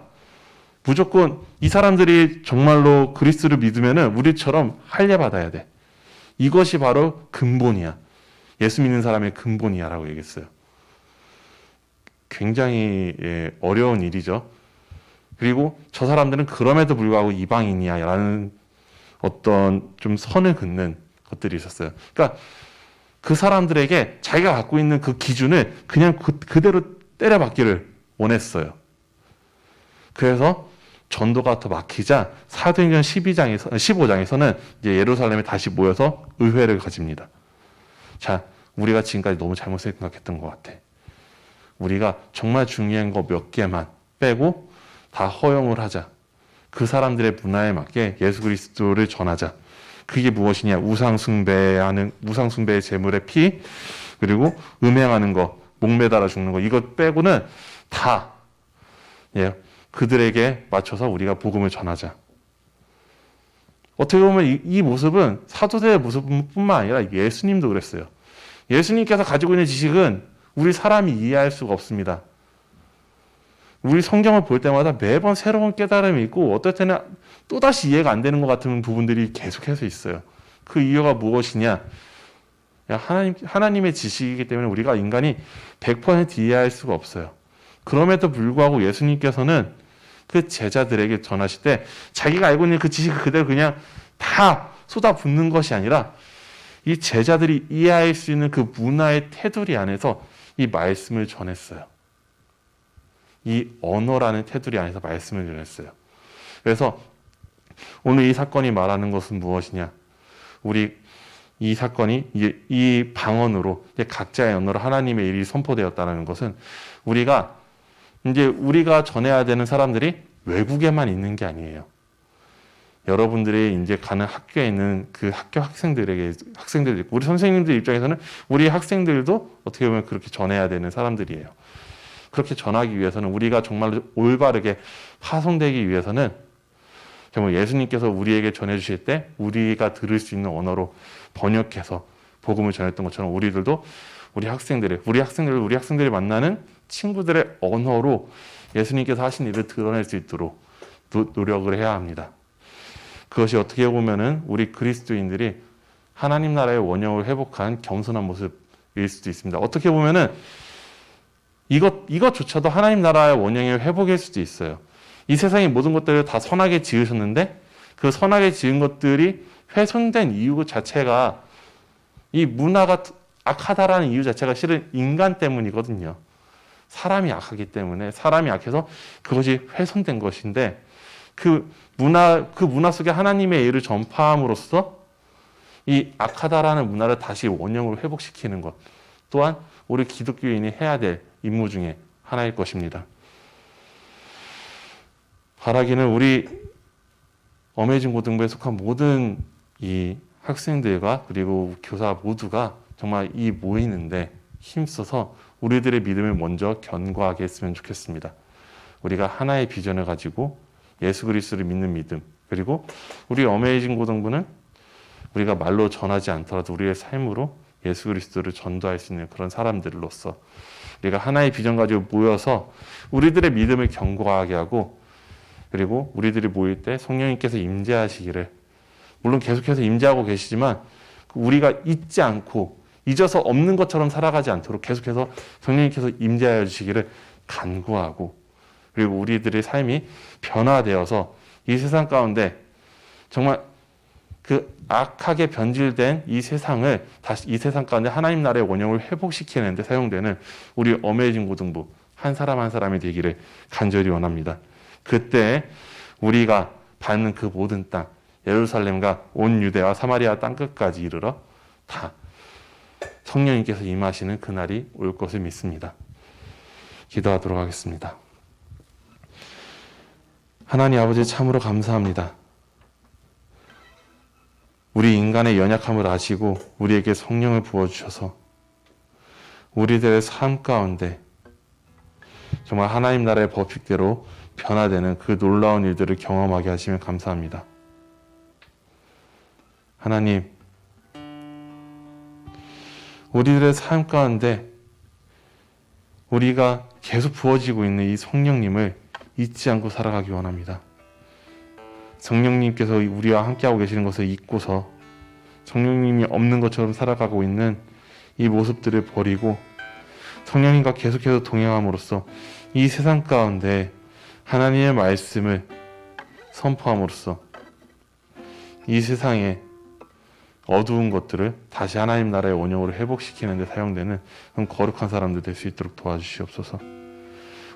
무조건 이 사람들이 정말로 그리스도를 믿으면은 우리처럼 할례받아야 돼. 이것이 바로 근본이야. 예수 믿는 사람의 근본이야라고 얘기했어요. 굉장히 어려운 일이죠. 그리고 저 사람들은 그럼에도 불구하고 이방인이야라는 어떤 좀 선을 긋는 것들이 있었어요. 그러니까 그 사람들에게 자기가 갖고 있는 그 기준을 그냥 그대로 때려박기를 원했어요. 그래서 전도가 더 막히자 사도행전 15장에서는 이제 예루살렘에 다시 모여서 의회를 가집니다. 자, 우리가 지금까지 너무 잘못 생각했던 것 같아. 우리가 정말 중요한 거 몇 개만 빼고 다 허용을 하자. 그 사람들의 문화에 맞게 예수 그리스도를 전하자. 그게 무엇이냐? 우상숭배의 제물의 피, 그리고 음행하는 거, 목매달아 죽는 거, 이것 빼고는 다 그들에게 맞춰서 우리가 복음을 전하자. 어떻게 보면 이 모습은 사도들의 모습뿐만 아니라 예수님도 그랬어요. 예수님께서 가지고 있는 지식은 우리 사람이 이해할 수가 없습니다. 우리 성경을 볼 때마다 매번 새로운 깨달음이 있고 어떨 때는 또다시 이해가 안 되는 것 같은 부분들이 계속해서 있어요. 그 이유가 무엇이냐? 하나님의 지식이기 때문에 우리가 인간이 100% 이해할 수가 없어요. 그럼에도 불구하고 예수님께서는 그 제자들에게 전하실 때 자기가 알고 있는 그 지식을 그대로 그냥 다 쏟아붓는 것이 아니라 이 제자들이 이해할 수 있는 그 문화의 테두리 안에서 이 말씀을 전했어요. 이 언어라는 테두리 안에서 말씀을 전했어요. 그래서 오늘 이 사건이 말하는 것은 무엇이냐? 우리 이 사건이 이 방언으로 각자의 언어로 하나님의 일이 선포되었다는 것은 우리가 전해야 되는 사람들이 외국에만 있는 게 아니에요. 여러분들이 이제 가는 학교에 있는 그 학교 학생들도 있고, 우리 선생님들 입장에서는 우리 학생들도 어떻게 보면 그렇게 전해야 되는 사람들이에요. 그렇게 전하기 위해서는 우리가 정말로 올바르게 파송되기 위해서는 정말 예수님께서 우리에게 전해주실 때 우리가 들을 수 있는 언어로 번역해서 복음을 전했던 것처럼 우리들도 우리 학생들이 만나는 친구들의 언어로 예수님께서 하신 일을 드러낼 수 있도록 노력을 해야 합니다. 그것이 어떻게 보면은 우리 그리스도인들이 하나님 나라의 원형을 회복한 겸손한 모습일 수도 있습니다. 어떻게 보면은 이것조차도 하나님 나라의 원형의 회복일 수도 있어요. 이 세상의 모든 것들을 다 선하게 지으셨는데 그 선하게 지은 것들이 훼손된 이유 자체가 이 문화가 악하다라는 이유 자체가 실은 인간 때문이거든요. 사람이 악하기 때문에, 사람이 악해서 그것이 훼손된 것인데 그 문화 속에 하나님의 일을 전파함으로써 이 악하다라는 문화를 다시 원형으로 회복시키는 것 또한 우리 기독교인이 해야 될 임무 중에 하나일 것입니다. 바라기는 우리 어메이징 고등부에 속한 모든 이 학생들과 그리고 교사 모두가 정말 이 모이는데 힘써서 우리들의 믿음을 먼저 견고하게 했으면 좋겠습니다. 우리가 하나의 비전을 가지고 예수 그리스도를 믿는 믿음, 그리고 우리 어메이징 고등부는 우리가 말로 전하지 않더라도 우리의 삶으로 예수 그리스도를 전도할 수 있는 그런 사람들로서 우리가 하나의 비전 가지고 모여서 우리들의 믿음을 견고하게 하고, 그리고 우리들이 모일 때 성령님께서 임재하시기를, 물론 계속해서 임재하고 계시지만 우리가 잊지 않고 잊어서 없는 것처럼 살아가지 않도록 계속해서 성령님께서 임재하여 주시기를 간구하고, 그리고 우리들의 삶이 변화되어서 이 세상 가운데 정말 그 악하게 변질된 이 세상을 다시 이 세상 가운데 하나님 나라의 원형을 회복시키는 데 사용되는 우리 어메이징 고등부 한 사람 한 사람이 되기를 간절히 원합니다. 그때 우리가 받는 그 모든 땅, 예루살렘과 온 유대와 사마리아 땅끝까지 이르러 다 성령님께서 임하시는 그날이 올 것을 믿습니다. 기도하도록 하겠습니다. 하나님 아버지, 참으로 감사합니다. 우리 인간의 연약함을 아시고 우리에게 성령을 부어주셔서 우리들의 삶 가운데 정말 하나님 나라의 법칙대로 변화되는 그 놀라운 일들을 경험하게 하시면 감사합니다. 하나님, 우리들의 삶 가운데 우리가 계속 부어지고 있는 이 성령님을 잊지 않고 살아가기 원합니다. 성령님께서 우리와 함께하고 계시는 것을 잊고서 성령님이 없는 것처럼 살아가고 있는 이 모습들을 버리고 성령님과 계속해서 동행함으로써 이 세상 가운데 하나님의 말씀을 선포함으로써 이 세상의 어두운 것들을 다시 하나님 나라의 원형으로 회복시키는 데 사용되는 그런 거룩한 사람들 될 수 있도록 도와주시옵소서.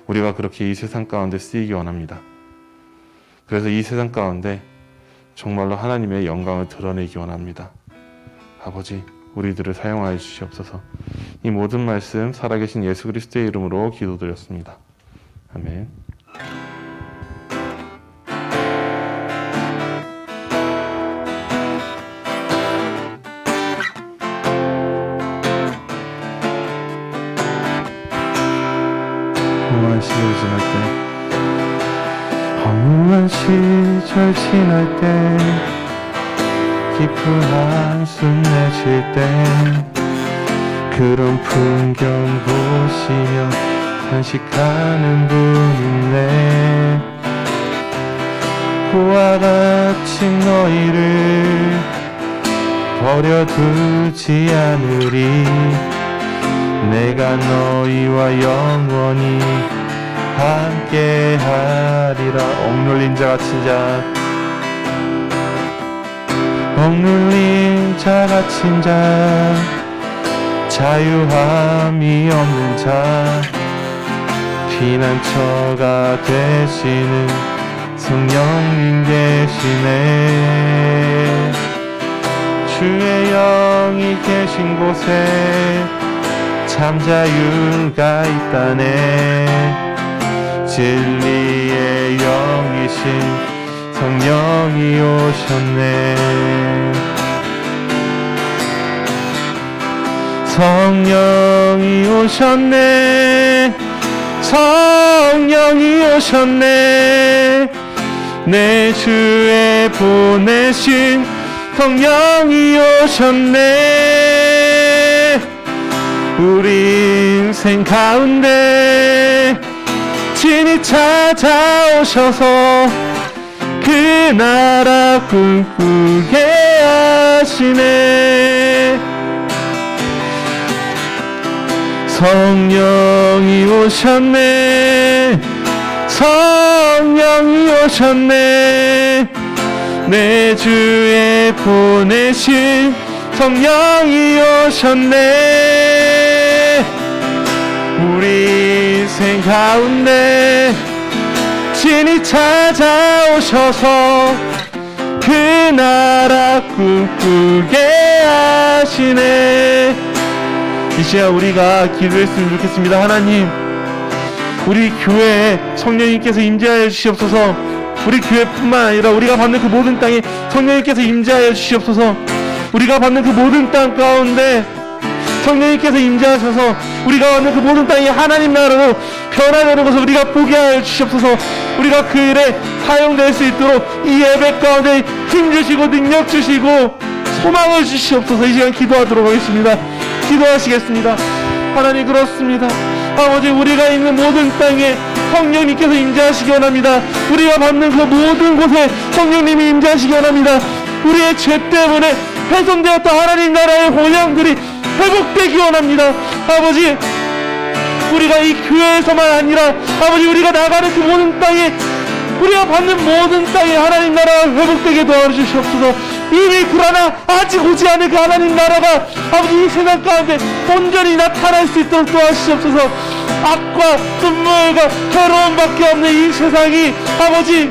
우리가 그렇게 이 세상 가운데 쓰이기 원합니다. 그래서 이 세상 가운데 정말로 하나님의 영광을 드러내기 원합니다. 아버지, 우리들을 사용하여 주시옵소서. 이 모든 말씀 살아계신 예수 그리스도의 이름으로 기도드렸습니다. 아멘. 허무한 시절 지날 때, 허무한 시절 지날 때, 깊은 한숨 내쉴 때, 그런 풍경 보시며 탄식하는 분 있네. 그와 같이 너희를 버려두지 않으리. 내가 너희와 영원히 함께하리라. 억눌린 자 갇힌 자, 억눌린 자 갇힌 자, 자유함이 없는 자, 피난처가 되시는 성령님 계시네. 주의 영이 계신 곳에 참 자유가 있다네. 진리의 영이신 성령이 오셨네. 성령이 오셨네. 성령이 오셨네. 내 주에 보내신 성령이 오셨네. 우리 인생 가운데 친히 찾아오셔서 그 나라 꿈꾸게 하시네. 성령이 오셨네. 성령이 오셨네. 내 주에 보내신 성령이 오셨네. 우리 인생 가운데 친히 찾아오셔서 그 나라 꿈꾸게 하시네. 이 시간 우리가 기도했으면 좋겠습니다. 하나님, 우리 교회에 성령님께서 임재하여 주시옵소서. 우리 교회뿐만 아니라 우리가 받는 그 모든 땅에 성령님께서 임재하여 주시옵소서. 우리가 받는 그 모든 땅 가운데 성령님께서 임재하셔서 우리가 얻는 그 모든 땅이 하나님 나라로 변화되는 것을 우리가 보게 하여 주시옵소서. 우리가 그 일에 사용될 수 있도록 이 예배 가운데 힘주시고 능력 주시고 소망을 주시옵소서. 이 시간 기도하도록 하겠습니다. 기도하시겠습니다. 하나님, 그렇습니다. 아버지, 우리가 있는 모든 땅에 성령님께서 임재하시기 원합니다. 우리가 받는 그 모든 곳에 성령님이 임재하시기 원합니다. 우리의 죄 때문에 훼손되었던 하나님 나라의 본향들이 회복되기 원합니다. 아버지, 우리가 이 교회에서만 아니라 아버지, 우리가 나가는 그 모든 땅에, 우리가 받는 모든 땅에 하나님 나라가 회복되게 도와주시옵소서. 이미 그러나 아직 오지 않은 그 하나님 나라가 아버지 이 세상 가운데 온전히 나타날 수 있도록 도와주시옵소서. 악과 눈물과 괴로움밖에 없는 이 세상이 아버지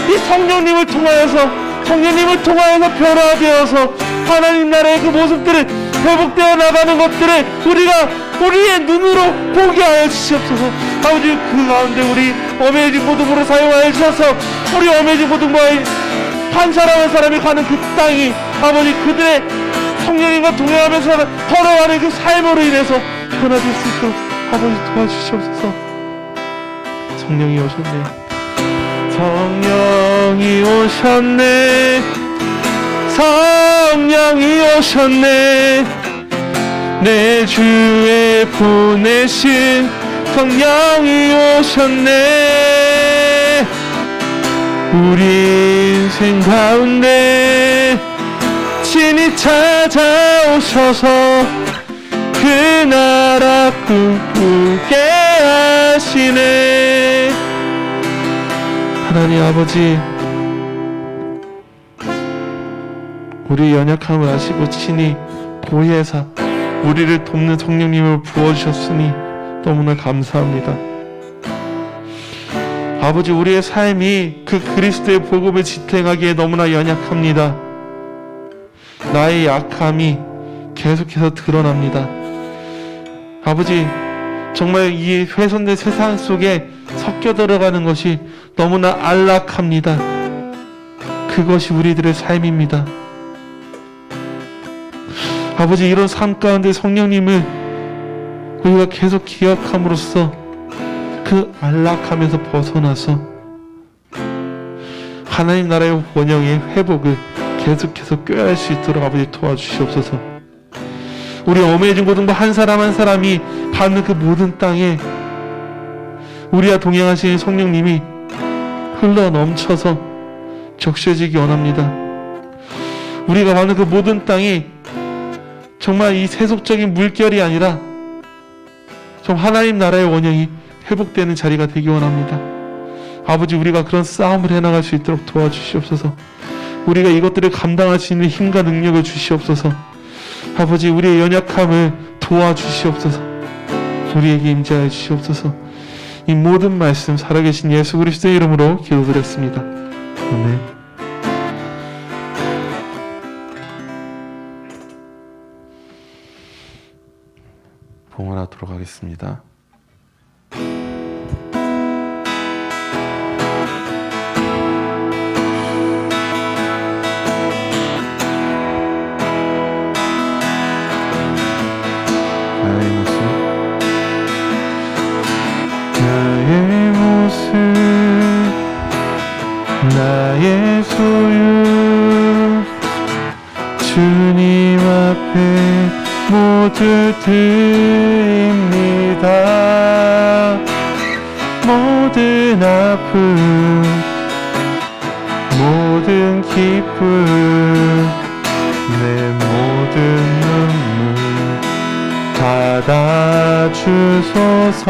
이 성령님을 통하여서 변화되어서 하나님 나라의 그 모습들을 회복되어 나가는 것들을 우리가 우리의 눈으로 보게 하여 주시옵소서. 아버지, 그 가운데 우리 어메이징 고등부를 사용하여 주셔서 우리 어메이징 고등부의 한 사람 한 사람이 가는 그 땅이 아버지 그들의 성령님과 동행하면서 걸어가는 그 삶으로 인해서 변화될 수 있도록 아버지 도와주시옵소서. 성령이 오셨네. 성령이 오셨네. 성령이 오셨네. 내 주에 보내신 성령이 오셨네. 우리 인생 가운데 친히 찾아오셔서 그 나라 꿈꾸게 하시네. 하나님 아버지, 우리 연약함을 아시고 친히 보혜사 우리를 돕는 성령님을 부어주셨으니 너무나 감사합니다. 아버지, 우리의 삶이 그 그리스도의 복음을 지탱하기에 너무나 연약합니다. 나의 약함이 계속해서 드러납니다. 아버지, 정말 이 훼손된 세상 속에 섞여 들어가는 것이 너무나 안락합니다. 그것이 우리들의 삶입니다. 아버지, 이런 삶 가운데 성령님을 우리가 계속 기억함으로써 그 안락함에서 벗어나서 하나님 나라의 원형의 회복을 계속해서 꾀할 수 있도록 아버지 도와주시옵소서. 우리 어메이징 고등부 한 사람 한 사람이 받는 그 모든 땅에 우리와 동행하시는 성령님이 흘러 넘쳐서 적셔지기 원합니다. 우리가 받는 그 모든 땅이 정말 이 세속적인 물결이 아니라 좀 하나님 나라의 원형이 회복되는 자리가 되기 원합니다. 아버지, 우리가 그런 싸움을 해나갈 수 있도록 도와주시옵소서. 우리가 이것들을 감당할 수 있는 힘과 능력을 주시옵소서. 아버지, 우리의 연약함을 도와주시옵소서. 우리에게 임재하여 주시옵소서. 이 모든 말씀 살아계신 예수 그리스도의 이름으로 기도드렸습니다. 아멘. 봉헌하도록 하겠습니다. 나의 소유 주님 앞에 모두 드립니다. 모든 아픔 모든 기쁨 내 모든 눈물 받아주소서.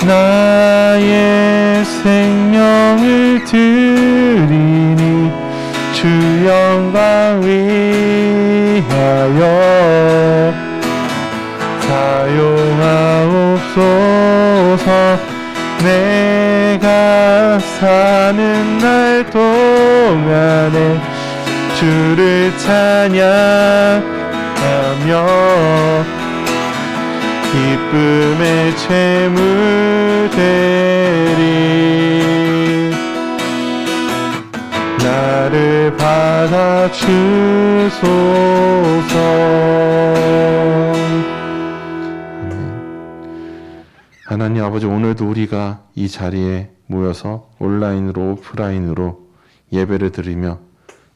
나의 생명을 드리니 주 영광 위하여 사용하옵소서. 내가 사는 날 동안에 주를 찬양하며 기쁨의 재물 되리. 나를 받아주소서. 하나님 아버지, 오늘도 우리가 이 자리에 모여서 온라인으로 오프라인으로 예배를 드리며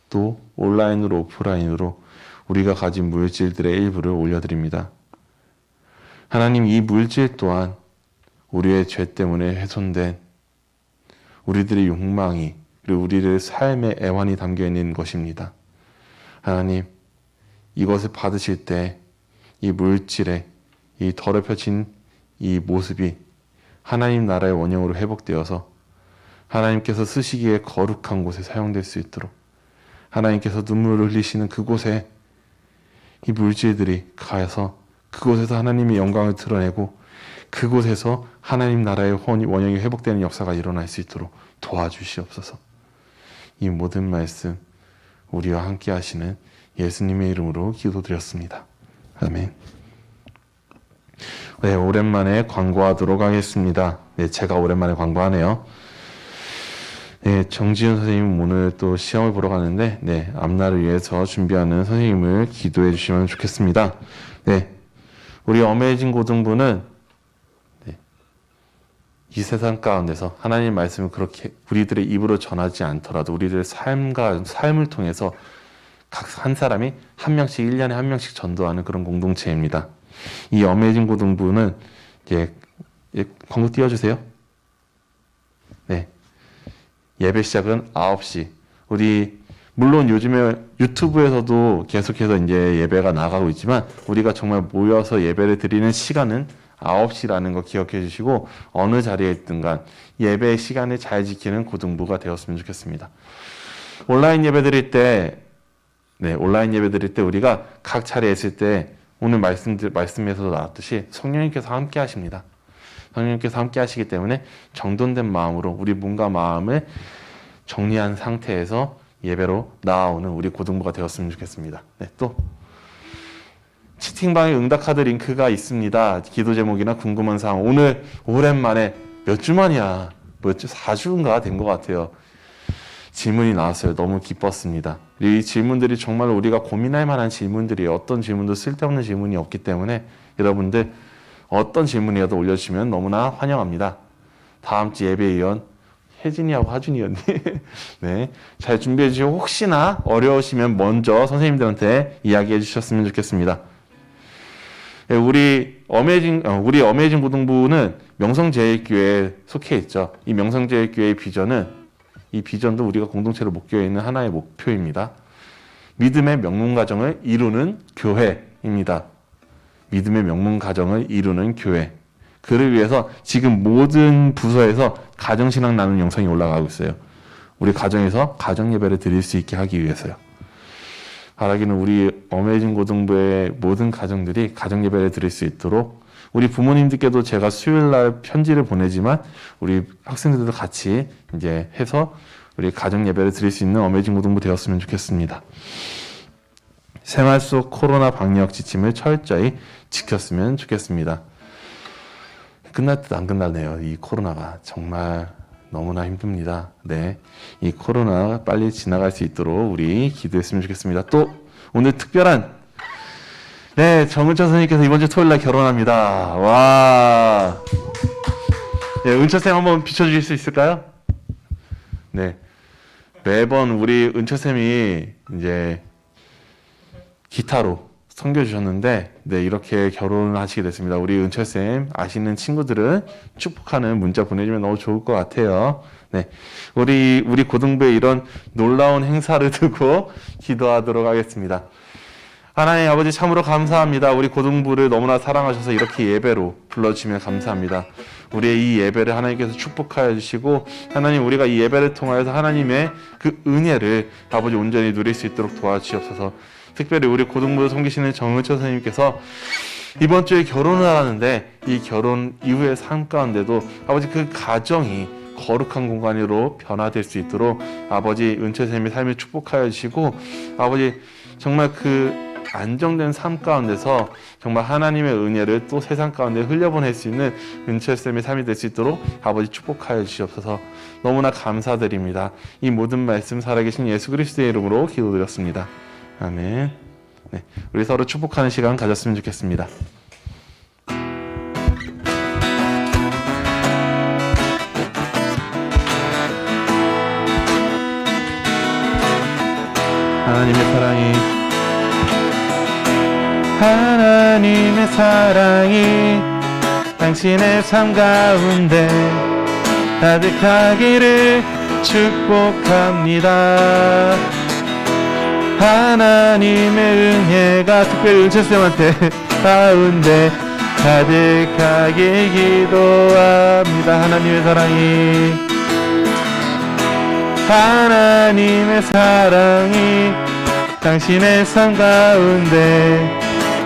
또 온라인으로 오프라인으로 우리가 가진 물질들의 일부를 올려드립니다. 하나님, 이 물질 또한 우리의 죄 때문에 훼손된 우리들의 욕망이 그리고 우리들의 삶의 애환이 담겨있는 것입니다. 하나님, 이것을 받으실 때 이 물질에 이 더럽혀진 이 모습이 하나님 나라의 원형으로 회복되어서 하나님께서 쓰시기에 거룩한 곳에 사용될 수 있도록 하나님께서 눈물을 흘리시는 그곳에 이 물질들이 가서 그곳에서 하나님의 영광을 드러내고 그곳에서 하나님 나라의 원형이 회복되는 역사가 일어날 수 있도록 도와주시옵소서. 이 모든 말씀 우리와 함께 하시는 예수님의 이름으로 기도드렸습니다. 아멘. 네, 오랜만에 광고하도록 하겠습니다. 네, 제가 오랜만에 광고하네요. 네, 정지훈 선생님 오늘 또 시험을 보러 가는데, 네, 앞날을 위해서 준비하는 선생님을 기도해 주시면 좋겠습니다. 네, 우리 어메이징 고등부는 네, 이 세상 가운데서 하나님 말씀을 그렇게 우리들의 입으로 전하지 않더라도 우리들의 삶을 통해서 각 한 사람이 한 명씩 1년에 한 명씩 전도하는 그런 공동체입니다. 이 어메이징 고등부는 광고 띄워주세요. 네, 예배 시작은 9시. 우리 물론 요즘에 유튜브에서도 계속해서 이제 예배가 나가고 있지만 우리가 정말 모여서 예배를 드리는 시간은 9시라는 거 기억해 주시고 어느 자리에 있든 간 예배 시간을 잘 지키는 고등부가 되었으면 좋겠습니다. 온라인 예배 드릴 때 우리가 각 차례에 있을 때 오늘 말씀에서도 나왔듯이 성령님께서 함께 하십니다. 성령님께서 함께 하시기 때문에 정돈된 마음으로 우리 몸과 마음을 정리한 상태에서 예배로 나아오는 우리 고등부가 되었으면 좋겠습니다. 네, 또 채팅방에 응답카드 링크가 있습니다. 기도 제목이나 궁금한 사항. 오늘 오랜만에 몇 주 만이야. 4주인가 된 것 같아요. 질문이 나왔어요. 너무 기뻤습니다. 이 질문들이 정말 우리가 고민할 만한 질문들이에요. 어떤 질문도 쓸데없는 질문이 없기 때문에 여러분들 어떤 질문이라도 올려주시면 너무나 환영합니다. 다음 주 예배위원 혜진이하고 하준이 언니 네, 잘 준비해 주시고 혹시나 어려우시면 먼저 선생님들한테 이야기해 주셨으면 좋겠습니다. 네, 우리 어메이징 고등부는 명성제일교회에 속해 있죠. 이 명성제일교회의 이 비전도 우리가 공동체로 묶여 있는 하나의 목표입니다. 믿음의 명문가정을 이루는 교회입니다. 믿음의 명문가정을 이루는 교회. 그를 위해서 지금 모든 부서에서 가정신앙 나누는 영상이 올라가고 있어요. 우리 가정에서 가정예배를 드릴 수 있게 하기 위해서요. 바라기는 우리 어메이징 고등부의 모든 가정들이 가정예배를 드릴 수 있도록 우리 부모님들께도 제가 수요일날 편지를 보내지만 우리 학생들도 같이 이제 해서 우리 가정 예배를 드릴 수 있는 어메이징 고등부 되었으면 좋겠습니다. 생활 속 코로나 방역 지침을 철저히 지켰으면 좋겠습니다. 끝날 듯 안 끝나네요. 이 코로나가 정말 너무나 힘듭니다. 네, 이 코로나 빨리 지나갈 수 있도록 우리 기도했으면 좋겠습니다. 또 오늘 특별한 정은철 선생님께서 이번 주 토요일 날 결혼합니다. 와. 네, 은철 쌤 한번 비춰주실 수 있을까요? 네. 매번 우리 은철 쌤이 이제 기타로 섬겨주셨는데, 네, 이렇게 결혼을 하시게 됐습니다. 우리 은철 쌤 아시는 친구들은 축복하는 문자 보내주면 너무 좋을 것 같아요. 네. 우리 고등부의 이런 놀라운 행사를 두고 기도하도록 하겠습니다. 하나님 아버지 참으로 감사합니다. 우리 고등부를 너무나 사랑하셔서 이렇게 예배로 불러주시면 감사합니다. 우리의 이 예배를 하나님께서 축복하여 주시고 하나님 우리가 이 예배를 통하여서 하나님의 그 은혜를 아버지 온전히 누릴 수 있도록 도와주시옵소서. 특별히 우리 고등부를 섬기시는 정은철 선생님께서 이번 주에 결혼을 하는데 이 결혼 이후의 삶 가운데도 아버지 그 가정이 거룩한 공간으로 변화될 수 있도록 아버지 은철 선생님의 삶을 축복하여 주시고 아버지 정말 그 안정된 삶 가운데서 정말 하나님의 은혜를 또 세상 가운데 흘려보낼 수 있는 은철쌤의 삶이 될 수 있도록 아버지 축복하여 주시옵소서. 너무나 감사드립니다. 이 모든 말씀 살아계신 예수 그리스도의 이름으로 기도드렸습니다. 아멘. 네, 우리 서로 축복하는 시간 가졌으면 좋겠습니다. 하나님의 사랑이 당신의 삶 가운데 가득하기를 축복합니다. 하나님의 은혜가 특별히 은채쌤한테 가운데 가득하게 기도합니다. 하나님의 사랑이 당신의 삶 가운데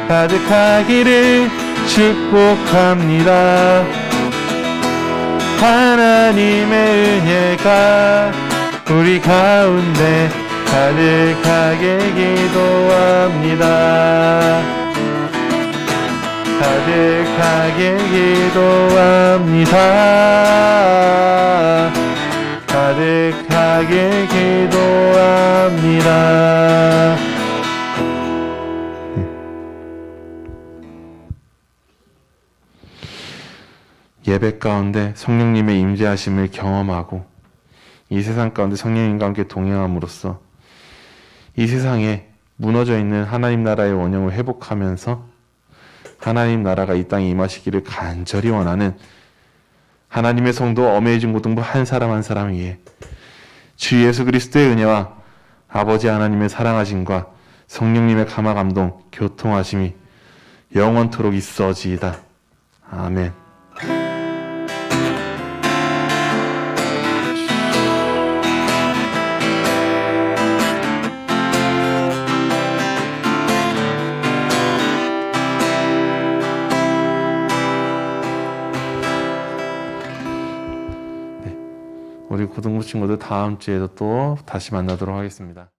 가득하기를 축복합니다. 하나님의 은혜가 우리 가운데 가득하게 기도합니다. 가득하게 기도합니다. 가득하게 기도합니다. 예배 가운데 성령님의 임재하심을 경험하고 이 세상 가운데 성령님과 함께 동행함으로써 이 세상에 무너져 있는 하나님 나라의 원형을 회복하면서 하나님 나라가 이 땅에 임하시기를 간절히 원하는 하나님의 성도 어메이징 고등부 한 사람 한 사람 위에 주 예수 그리스도의 은혜와 아버지 하나님의 사랑하심과 성령님의 감화 감동 교통하심이 영원토록 있어지이다. 아멘. 우리 고등부 친구들 다음 주에도 또 다시 만나도록 하겠습니다.